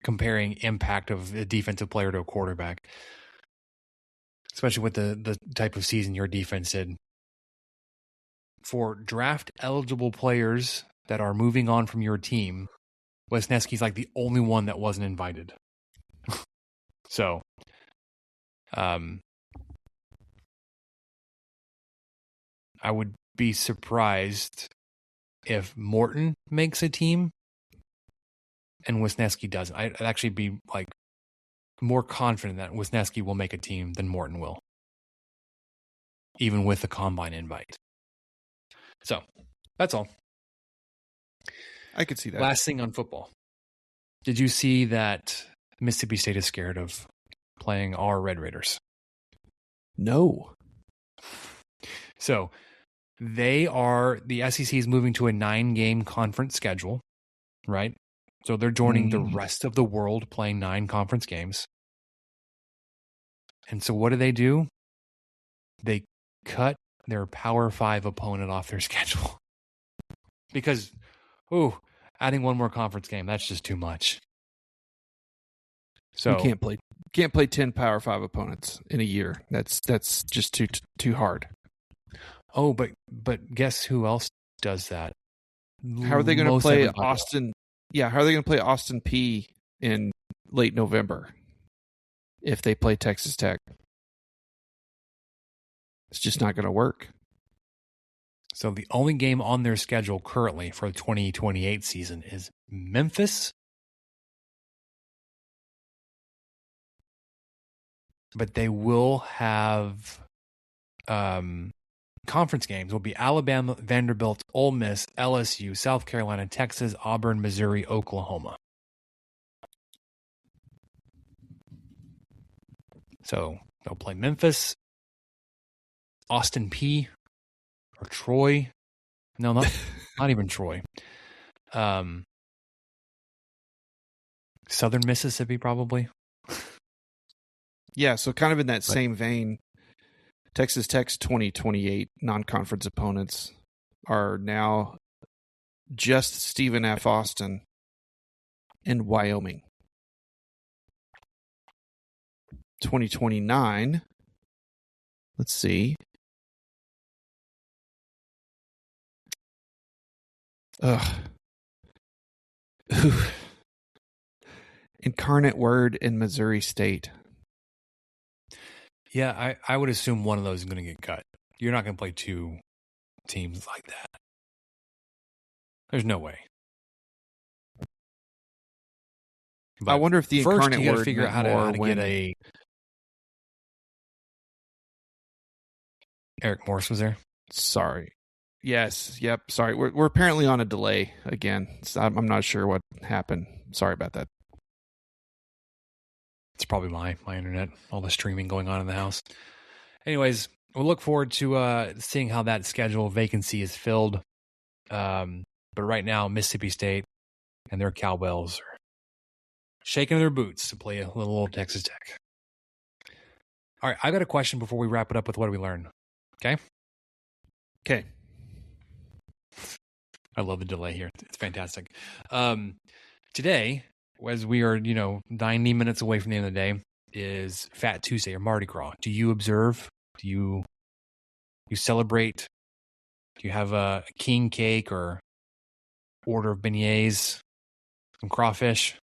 comparing impact of a defensive player to a quarterback, especially with the type of season your defense did. For draft eligible players that are moving on from your team, Wisniewski's like the only one that wasn't invited. So, I would be surprised if Morton makes a team and Wisniewski doesn't. I'd actually be like more confident that Wisniewski will make a team than Morton will, even with the combine invite. So that's all. I could see that. Last thing on football. Did you see that Mississippi State is scared of playing our Red Raiders? No. So the SEC is moving to a 9-game conference schedule, right? So they're joining the rest of the world playing 9 conference games. And so what do? They cut their Power 5 opponent off their schedule. Because, adding one more conference game, that's just too much. So you can't play 10 Power 5 opponents in a year. That's just too hard. Oh, but guess who else does that? How are they going to play Austin? Yeah, how are they going to play Austin P in late November if they play Texas Tech? It's just not going to work. So the only game on their schedule currently for the 2028 season is Memphis. But they will have conference games. Will be Alabama, Vanderbilt, Ole Miss, LSU, South Carolina, Texas, Auburn, Missouri, Oklahoma. So they'll play Memphis, Austin P, or Troy. No, not even Troy. Southern Mississippi, probably. Yeah, so kind of in that same vein, Texas Tech's 2028 non-conference opponents are now just Stephen F. Austin and Wyoming. 2029, let's see. Incarnate Word in Missouri State. Yeah, I would assume one of those is going to get cut. You're not going to play 2 teams like that. There's no way. But I wonder if the first Incarnate you Word figure out how to get a. Eric Morris was there. Sorry. Yes. Yep. Sorry. We're apparently on a delay again. So I'm not sure what happened. Sorry about that. It's probably my internet, all the streaming going on in the house. Anyways, we'll look forward to seeing how that schedule vacancy is filled. But right now, Mississippi State and their cowbells are shaking their boots to play a little Texas Tech. All right, I got a question before we wrap it up with what do we learn. Okay? Okay. I love the delay here. It's fantastic. Today, as we are, 90 minutes away from the end of the day, is Fat Tuesday or Mardi Gras. Do you observe? Do you celebrate? Do you have a king cake or order of beignets, some crawfish?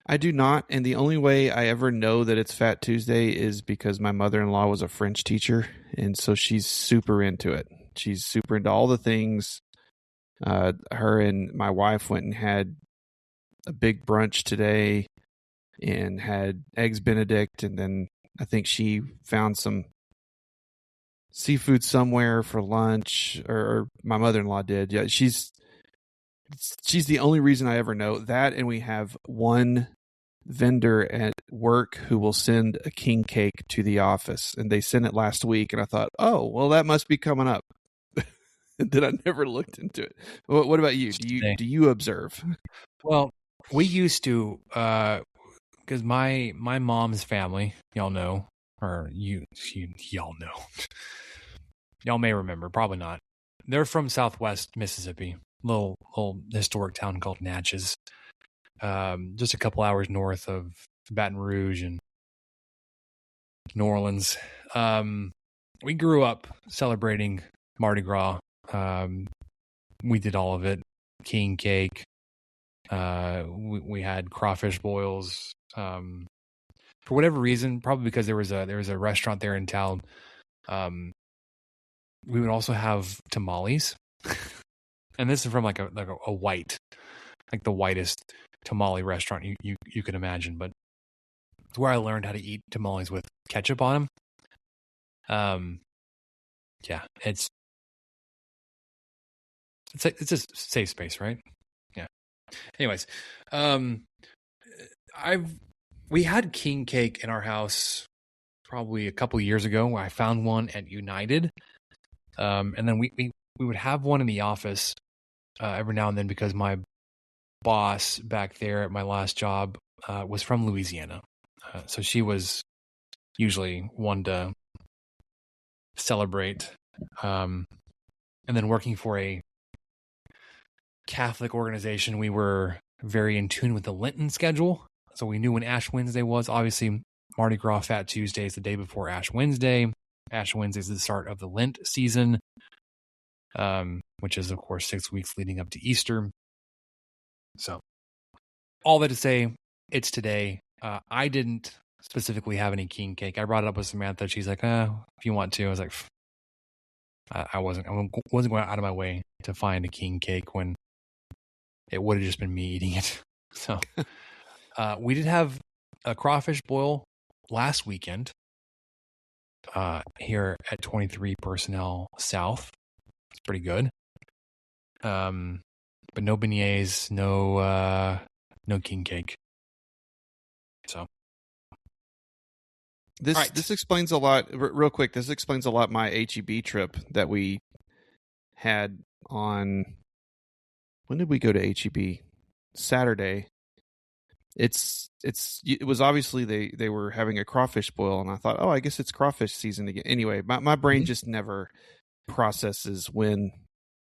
I do not, and the only way I ever know that it's Fat Tuesday is because my mother-in-law was a French teacher, and so she's super into it. She's super into all the things. Her and my wife went and had a big brunch today and had eggs Benedict, and then I think she found some seafood somewhere for lunch, or my mother-in-law did. Yeah, she's the only reason I ever know that. And we have one vendor at work who will send a king cake to the office, and they sent it last week. And I thought, oh, well, that must be coming up. And then I never looked into it. What about you? Do you observe? Well, we used to, because my mom's family, y'all know, or y'all know, y'all may remember, probably not. They're from Southwest Mississippi, little historic town called Natchez, just a couple hours north of Baton Rouge and New Orleans. We grew up celebrating Mardi Gras. We did all of it. King cake. We had crawfish boils. For whatever reason, probably because there was a restaurant there in town. We would also have tamales, and this is from like a white, like the whitest tamale restaurant you could imagine. But it's where I learned how to eat tamales with ketchup on them. Yeah, it's a safe space, right? Yeah. Anyways, we had king cake in our house probably a couple years ago. I found one at United, and then we would have one in the office every now and then because my boss back there at my last job was from Louisiana, so she was usually one to celebrate. And then working for a Catholic organization, we were very in tune with the Lenten schedule. So we knew when Ash Wednesday was. Obviously, Mardi Gras Fat Tuesday is the day before Ash Wednesday. Ash Wednesday is the start of the Lent season, which is, of course, 6 weeks leading up to Easter. So all that to say, it's today. I didn't specifically have any king cake. I brought it up with Samantha. She's like, if you want to. I was like, I wasn't going out of my way to find a king cake when it would have just been me eating it. So we did have a crawfish boil last weekend here at 23 Personnel South. It's pretty good. But no beignets, no king cake. So this explains a lot. Real quick, this explains a lot my HEB trip that we had on. When did we go to HEB? Saturday. It was obviously they were having a crawfish boil, and I thought, oh, I guess it's crawfish season again. Anyway, my brain just never processes when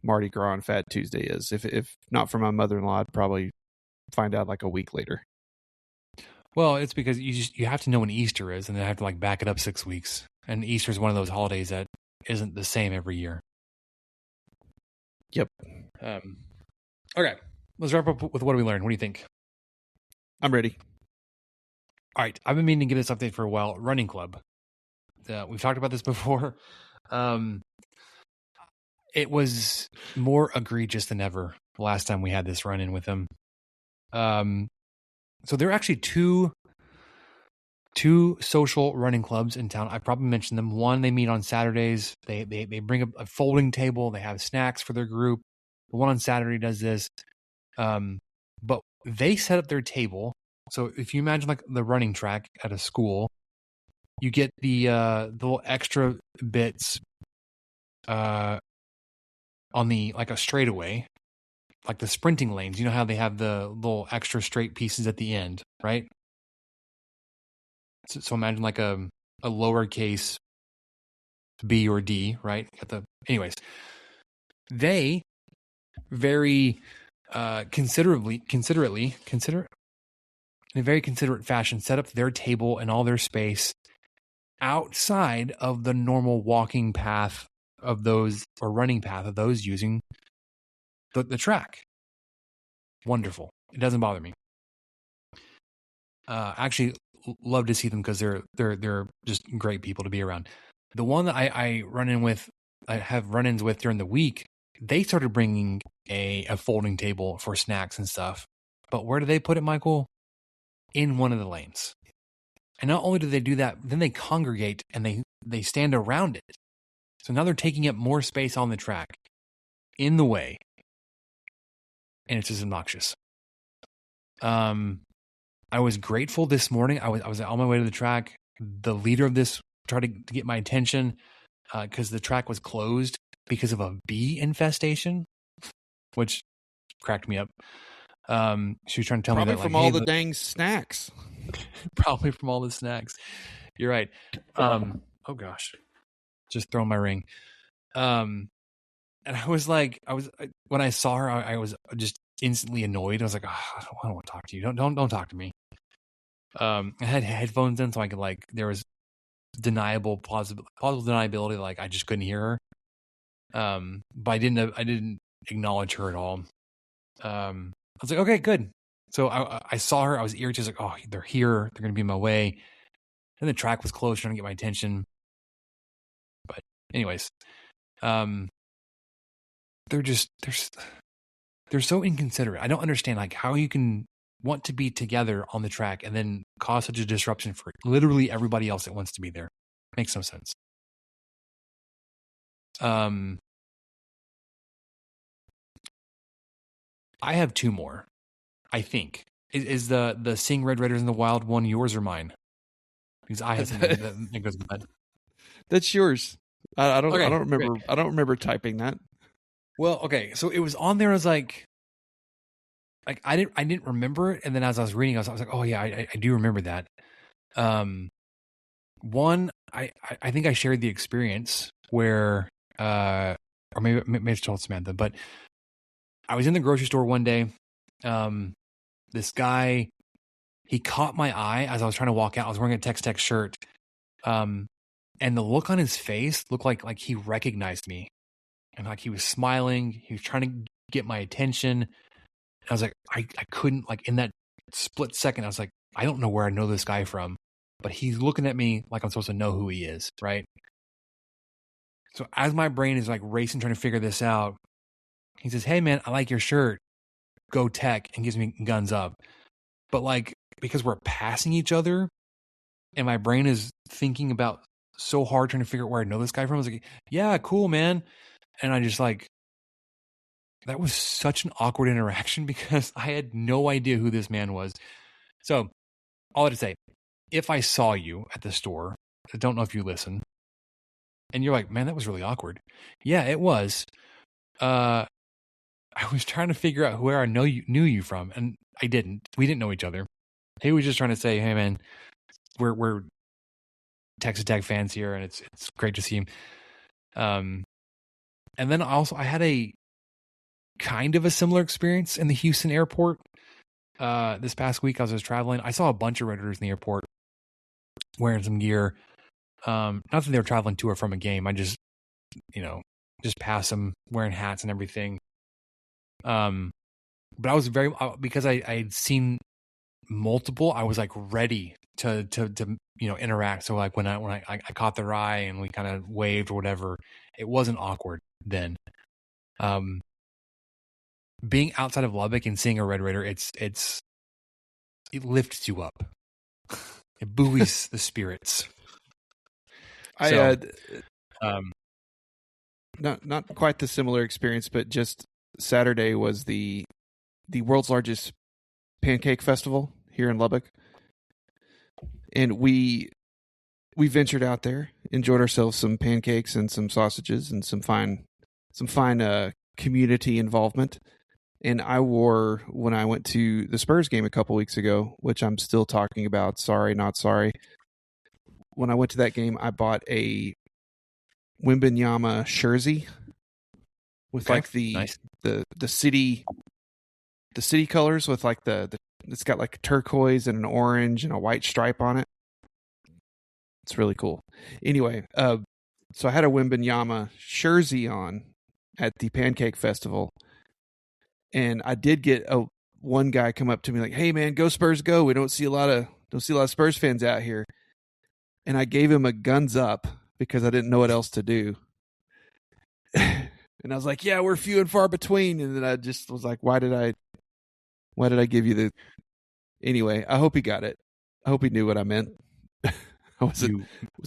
Mardi Gras and Fat Tuesday is. If not for my mother-in-law, I'd probably find out like a week later. Well, it's because you have to know when Easter is, and then have to like back it up 6 weeks. And Easter is one of those holidays that isn't the same every year. Yep. Okay, let's wrap up with what we learned. What do you think? I'm ready. All right, I've been meaning to give this update for a while. Running club. We've talked about this before. It was more egregious than ever the last time we had this run-in with them. So there are actually two social running clubs in town. I probably mentioned them. One, they meet on Saturdays. They bring a folding table. They have snacks for their group. The one on Saturday does this. But they set up their table. So if you imagine like the running track at a school, you get the little extra bits on the like a straightaway, like the sprinting lanes. You know how they have the little extra straight pieces at the end, right? So imagine like a lowercase b or d, right? Anyways, they very considerate in a very considerate fashion set up their table and all their space outside of the normal walking path of those, or running path of those using the track. Wonderful. It doesn't bother me. Actually love to see them because they're just great people to be around. The one that I have run-ins with during the week, they started bringing a folding table for snacks and stuff. But where do they put it, Michael? In one of the lanes. And not only do they do that, then they congregate and they stand around it. So now they're taking up more space on the track in the way. And it's just obnoxious. I was grateful this morning. I was on my way to the track. The leader of this tried to get my attention because the track was closed because of a bee infestation, which cracked me up. She was trying to tell probably me that from like, all the dang snacks. Probably from all the snacks. You're right. Oh gosh, just throwing my ring. And I was like, when I saw her, I was just instantly annoyed. I was like, oh, I don't want to talk to you. Don't talk to me. I had headphones in, so I could there was plausible deniability. Like I just couldn't hear her. But I didn't acknowledge her at all. I was like, okay, good. So I saw her. I was irritated. Like, oh, they're here. They're going to be in my way. And the track was closed, trying to get my attention. But anyways, they're so inconsiderate. I don't understand like how you can want to be together on the track and then cause such a disruption for literally everybody else that wants to be there. Makes no sense. I have two more. I think is the Seeing Red Raiders in the Wild one yours or mine? Because I have something that goes bad. That's yours. I don't remember. Great. I don't remember typing that. Well, okay, so it was on there. I was like I didn't remember it, and then as I was reading, I was like, oh yeah, I do remember that. One, I think I shared the experience where, or maybe I told Samantha, but I was in the grocery store one day. This guy, he caught my eye as I was trying to walk out. I was wearing a Tex shirt, and the look on his face looked like he recognized me, and like he was smiling. He was trying to get my attention. I was like, I couldn't, like in that split second, I was like, I don't know where I know this guy from, but he's looking at me like I'm supposed to know who he is, right? So as my brain is like racing, trying to figure this out, he says, hey man, I like your shirt. Go Tech, and gives me guns up. But like, because we're passing each other and my brain is thinking about so hard trying to figure out where I know this guy from, I was like, yeah, cool, man. And I just like, that was such an awkward interaction because I had no idea who this man was. So all I had to say, if I saw you at the store, I don't know if you listen, and you're like, man, that was really awkward. Yeah, it was. I was trying to figure out where I knew you from, and I didn't. We didn't know each other. He was just trying to say, hey man, we're Texas Tech fans here, and it's great to see him. And then also I had a kind of a similar experience in the Houston airport. This past week I was just traveling. I saw a bunch of Redditors in the airport wearing some gear. Not that they were traveling to or from a game. I just passed them wearing hats and everything. But I was because I had seen multiple, I was like ready to interact. So like when I caught their eye and we kind of waved or whatever, it wasn't awkward then. Being outside of Lubbock and seeing a Red Raider, it lifts you up. It buoys the spirits. Not quite the similar experience, but just Saturday was the world's largest pancake festival here in Lubbock, and we ventured out there, enjoyed ourselves some pancakes and some sausages and some fine community involvement. And I wore, when I went to the Spurs game a couple weeks ago, which I'm still talking about, sorry, not sorry. When I went to that game, I bought a Wembanyama jersey with like the city colors with like the it's got like turquoise and an orange and a white stripe on it. It's really cool. Anyway, so I had a Wembanyama jersey on at the Pancake Festival, and I did get one guy come up to me like, "Hey man, go Spurs, go! We don't see a lot of Spurs fans out here." And I gave him a guns up because I didn't know what else to do. And I was like, "Yeah, we're few and far between." And then I just was like, "Why did I give you the?" Anyway, I hope he got it. I hope he knew what I meant. Was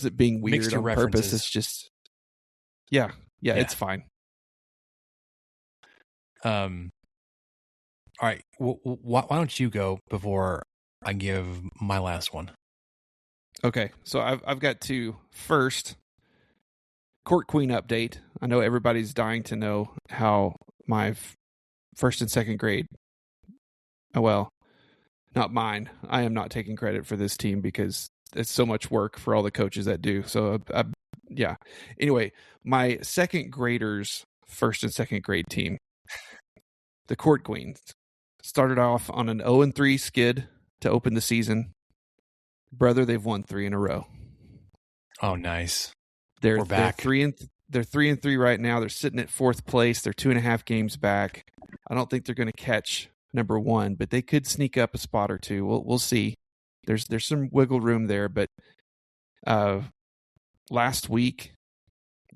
it being weird on purpose? It's just Yeah, it's fine. All right. Why don't you go before I give my last one? Okay, so I've got two. First, Court Queen update. I know everybody's dying to know how my first and second grade. Oh well, not mine. I am not taking credit for this team because it's so much work for all the coaches that do. So yeah. Anyway, my second graders' first and second grade team, the Court Queens, started off on an 0-3 skid to open the season. Brother, they've won 3 in a row. Oh, nice. They're We're back. They're 3-3 right now. They're sitting at 4th place. They're 2.5 games back. I don't think they're going to catch number 1, but they could sneak up a spot or two. We'll see. There's some wiggle room there, but last week,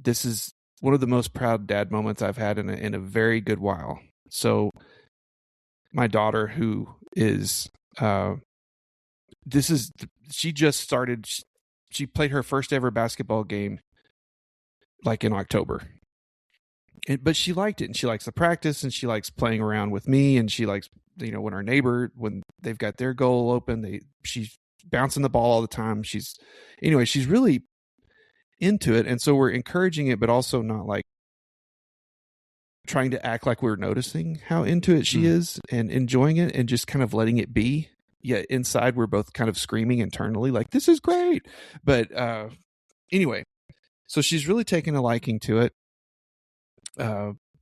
this is one of the most proud dad moments I've had in a very good while. So my daughter, who is she just started. She played her first ever basketball game like in October. But she liked it, and she likes the practice, and she likes playing around with me, and she likes, when they've got their goal open, she's bouncing the ball all the time. She's really into it, and so we're encouraging it, but also not like trying to act like we're noticing how into it she is and enjoying it and just kind of letting it be. Yet inside we're both kind of screaming internally like, this is great. But anyway, so she's really taken a liking to it.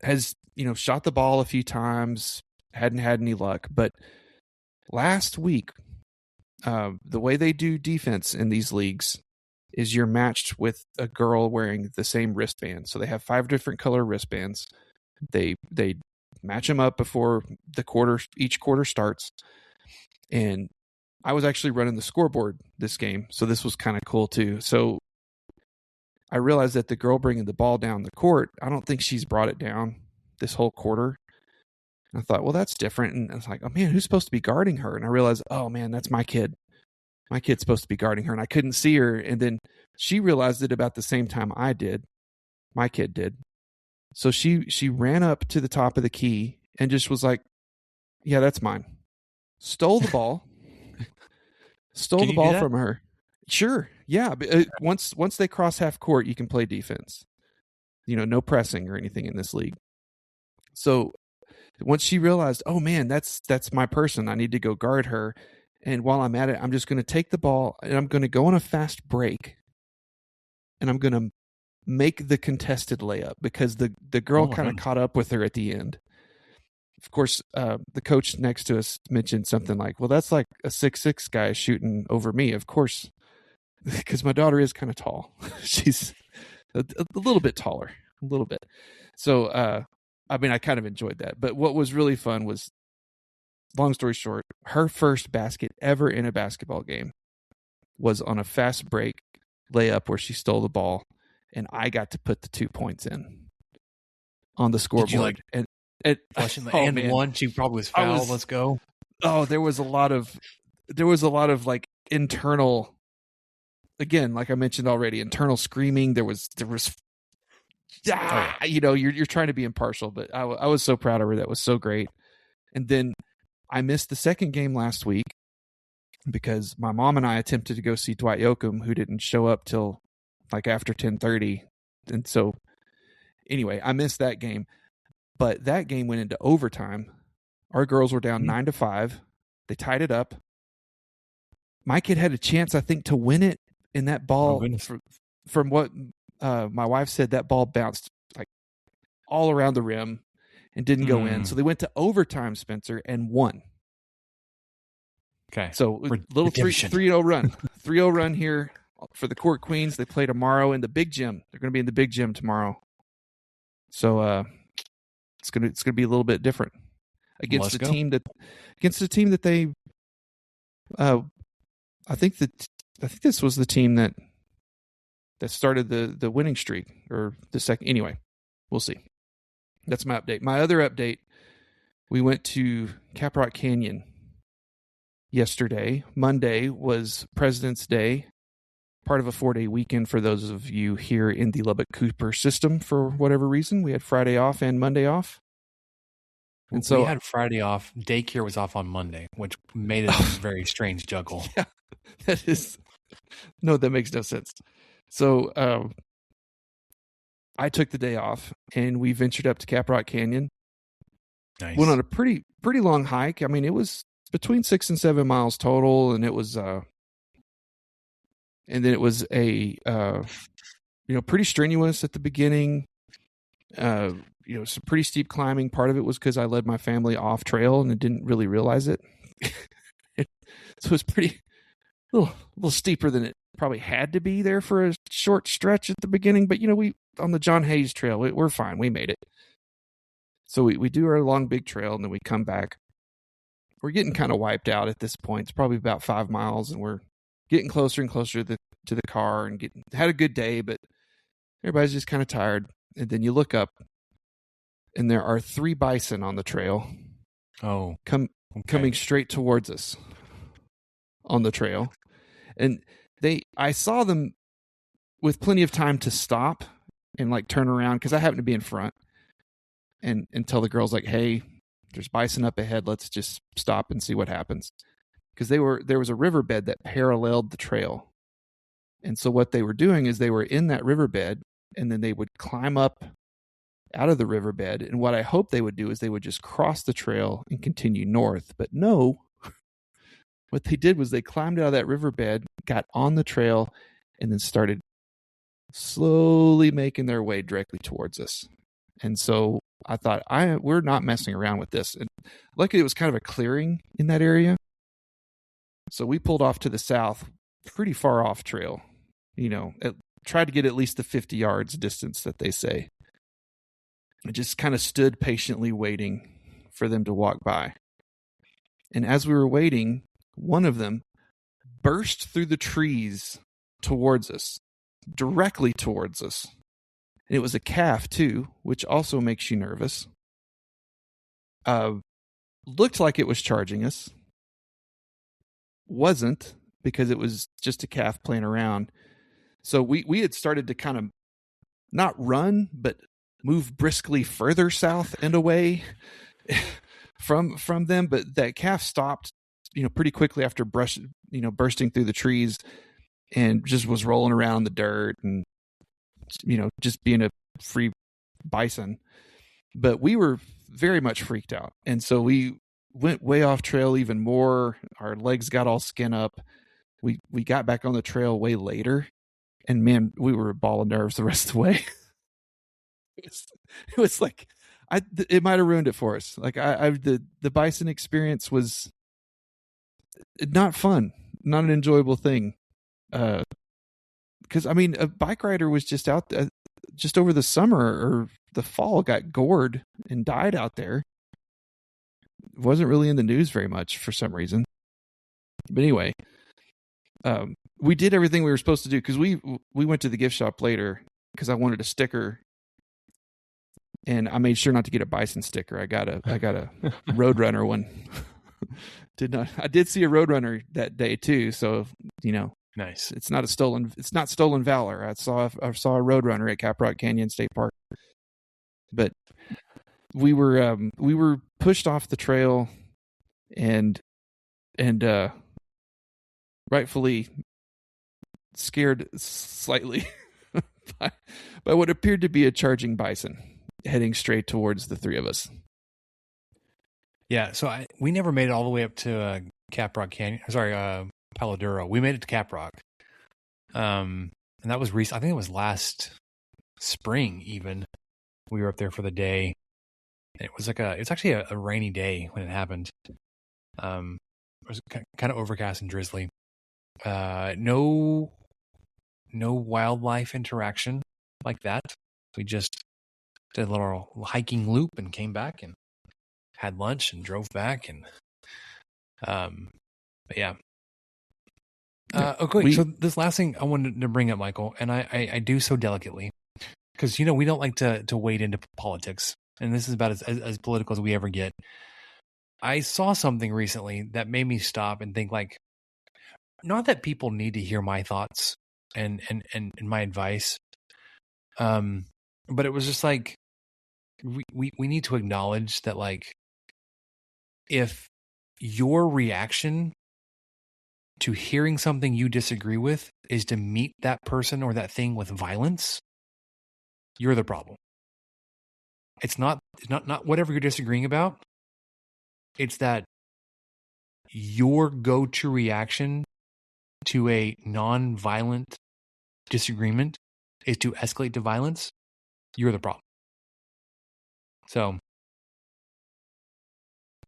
Has shot the ball a few times, hadn't had any luck, but last week the way they do defense in these leagues is you're matched with a girl wearing the same wristband. So they have 5 different color wristbands. They match them up before each quarter starts. And I was actually running the scoreboard this game, so this was kind of cool too. So I realized that the girl bringing the ball down the court, I don't think she's brought it down this whole quarter. And I thought, well, that's different. And I was like, oh man, who's supposed to be guarding her? And I realized, oh man, that's my kid. My kid's supposed to be guarding her, and I couldn't see her. And then she realized it about the same time I did. My kid did. So she ran up to the top of the key and just was like, yeah, that's mine. Stole the ball. From her. Sure. Yeah. But, once they cross half court, you can play defense. No pressing or anything in this league. So once she realized, oh man, that's my person, I need to go guard her. And while I'm at it, I'm just going to take the ball and I'm going to go on a fast break. And I'm going to make the contested layup because the girl kind of caught up with her at the end. Of course, the coach next to us mentioned something like, well, that's like a 6'6" guy shooting over me. Of course, because my daughter is kind of tall. She's a little bit taller, a little bit. So, I kind of enjoyed that. But what was really fun was, long story short, her first basket ever in a basketball game was on a fast break layup where she stole the ball, and I got to put the 2 points in on the scoreboard. One, she probably was fouled. Let's go. Oh, there was a lot of like internal, again, like I mentioned already, internal screaming. There was you're trying to be impartial, but I was so proud of her. That was so great. And then I missed the second game last week because my mom and I attempted to go see Dwight Yoakam, who didn't show up till like after 10:30. And so anyway, I missed that game. But that game went into overtime. Our girls were down 9-5. They tied it up. My kid had a chance, I think, to win it. And that ball, from what my wife said, that ball bounced like all around the rim and didn't go in. So they went to overtime, Spencer, and won. Okay. So little 3-0 run. 3-0 run here for the Court Queens. They play tomorrow in the big gym. They're going to be in the big gym tomorrow. So it's gonna be a little bit different against the team that they. I think this was the team that started the winning streak, or the second. Anyway, we'll see. That's my update. My other update: we went to Caprock Canyon yesterday. Monday was President's Day. part of a 4-day weekend for those of you here in the Lubbock Cooper system for whatever reason. We had Friday off and Monday off. And so we had Friday off. Daycare was off on Monday, which made it a very strange juggle. Yeah, that makes no sense. So I took the day off and we ventured up to Caprock Canyon. Nice. Went on a pretty long hike. I mean, it was between 6 and 7 miles total, and it was a pretty strenuous at the beginning. Some pretty steep climbing. Part of it was because I led my family off trail and I didn't really realize it. So it was pretty a little steeper than it probably had to be there for a short stretch at the beginning. But we on the John Hayes Trail, we're fine. We made it. So we do our long big trail and then we come back. We're getting kind of wiped out at this point. It's probably about 5 miles and we're getting closer and closer to the car and had a good day, but everybody's just kind of tired. And then you look up and there are 3 bison on the trail. Oh, coming straight towards us on the trail. And I saw them with plenty of time to stop and like turn around because I happened to be in front and tell the girls like, hey, there's bison up ahead. Let's just stop and see what happens. Because there was a riverbed that paralleled the trail. And so what they were doing is they were in that riverbed and then they would climb up out of the riverbed. And what I hoped they would do is they would just cross the trail and continue north. But no, what they did was they climbed out of that riverbed, got on the trail, and then started slowly making their way directly towards us. And so I thought, we're not messing around with this. And luckily, it was kind of a clearing in that area. So we pulled off to the south, pretty far off trail. Tried to get at least the 50 yards distance that they say. I just kind of stood patiently waiting for them to walk by. And as we were waiting, one of them burst through the trees towards us, directly towards us. And it was a calf too, which also makes you nervous. Looked like it was charging us. Wasn't, because it was just a calf playing around. So we had started to kind of not run, but move briskly further south and away from them. But that calf stopped, pretty quickly after bursting through the trees and just was rolling around the dirt and, just being a free bison. But we were very much freaked out. And so we went way off trail even more. Our legs got all skin up. We got back on the trail way later. And man, we were a ball of nerves the rest of the way. It was like, it might have ruined it for us. Like the bison experience was not fun, not an enjoyable thing. Because a bike rider was just out just over the summer or the fall, got gored and died out there. It wasn't really in the news very much for some reason. But anyway, we did everything we were supposed to do because we went to the gift shop later because I wanted a sticker. And I made sure not to get a bison sticker. I got a Roadrunner one. I did see a Roadrunner that day too. So, nice. It's not stolen valor. I saw a Roadrunner at Caprock Canyon State Park. But we were pushed off the trail and rightfully scared slightly by what appeared to be a charging bison heading straight towards the 3 of us. Yeah, so we never made it all the way up to Caprock Canyon. Sorry, Palo Duro. We made it to Caprock. And that was recent. I think it was last spring even. We were up there for the day. It was it's actually a rainy day when it happened. It was kind of overcast and drizzly. No wildlife interaction like that. We just did a little hiking loop and came back and had lunch and drove back and but yeah. Okay, so this last thing I wanted to bring up, Michael, and I do so delicately because we don't like to wade into politics, and this is about as political as we ever get. I saw something recently that made me stop and think, like, not that people need to hear my thoughts and my advice. But it was just like, we need to acknowledge that, like, if your reaction to hearing something you disagree with is to meet that person or that thing with violence, you're the problem. It's not whatever you're disagreeing about. It's that your go-to reaction to a non-violent disagreement is to escalate to violence. You're the problem. So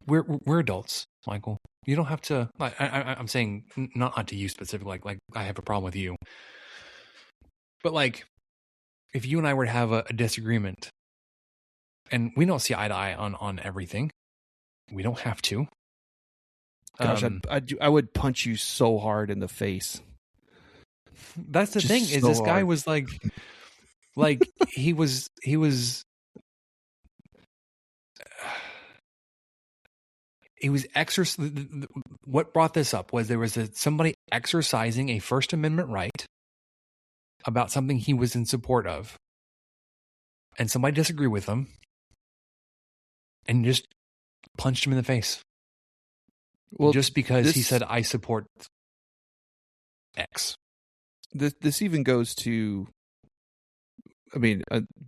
we're adults, Michael. You don't have to. I'm saying not to you specifically. Like I have a problem with you, but like if you and I were to have a disagreement, and we don't see eye to eye on everything, we don't have to. Gosh, I would punch you so hard in the face. That's the thing, is this guy was like he was what brought this up was there was somebody exercising a First Amendment right about something he was in support of, and somebody disagreed with him and just punched him in the face. Well, just because he said, I support X. This even goes to, I mean,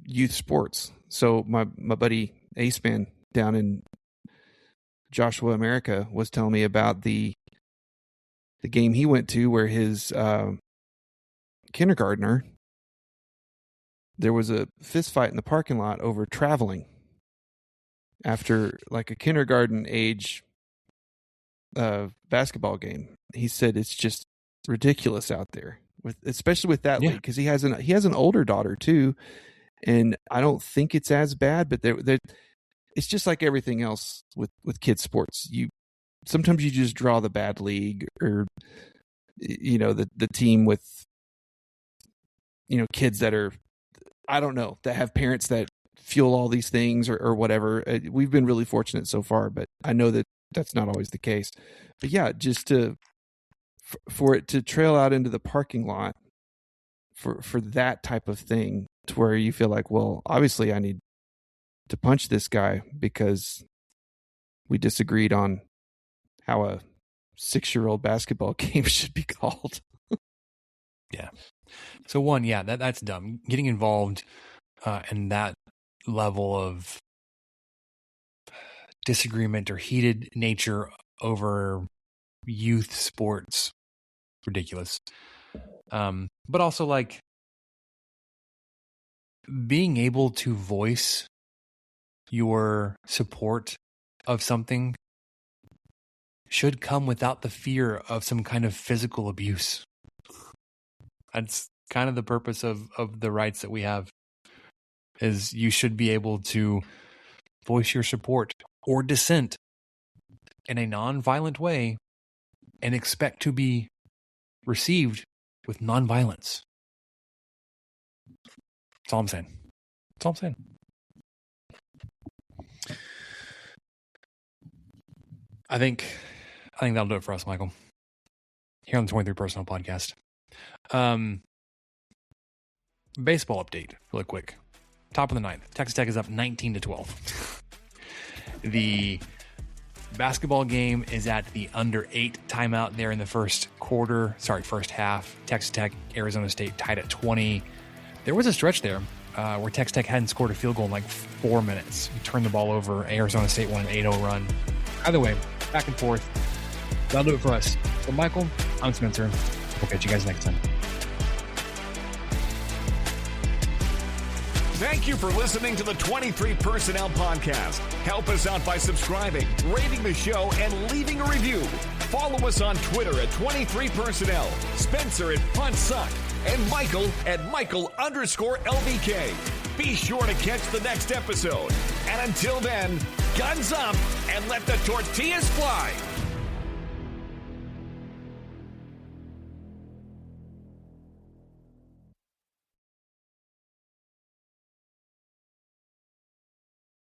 youth sports. So my buddy Aceman down in Joshua, America, was telling me about the game he went to where his kindergartner, there was a fist fight in the parking lot over traveling after like a kindergarten age basketball game. He said it's just ridiculous out there, especially with that league, because he has an older daughter too, and I don't think it's as bad, but it's just like everything else with kids sports. Sometimes you just draw the bad league, or the team with kids that are, I don't know, that have parents that fuel all these things or whatever. We've been really fortunate so far, but I know that that's not always the case. But yeah, just for it to trail out into the parking lot for that type of thing, to where you feel like, well, obviously I need to punch this guy because we disagreed on how a 6-year-old basketball game should be called. Yeah. So one, that's dumb. Getting involved in that level of disagreement or heated nature over youth sports, ridiculous. But also, like, being able to voice your support of something should come without the fear of some kind of physical abuse. That's kind of the purpose of the rights that we have, is you should be able to voice your support or dissent in a non-violent way and expect to be received with non-violence. That's all I'm saying. I think that'll do it for us, Michael, here on the 23 Personnel Podcast. Baseball update, really quick. Top of the ninth. Texas Tech is up 19-12. The basketball game is at the under 8 timeout there in the first half. Texas Tech, Arizona State tied at 20. There was a stretch there where Texas Tech hadn't scored a field goal in like 4 minutes. We turned the ball over. Arizona State won an 8-0 run. Either way, back and forth. That'll do it for us. So, Michael, I'm Spencer. We'll catch you guys next time. Thank you for listening to the 23 Personnel Podcast. Help us out by subscribing, rating the show, and leaving a review. Follow us on Twitter at 23 Personnel, Spencer at PuntSuck, and Michael at Michael_LVK. Be sure to catch the next episode. And until then, guns up and let the tortillas fly.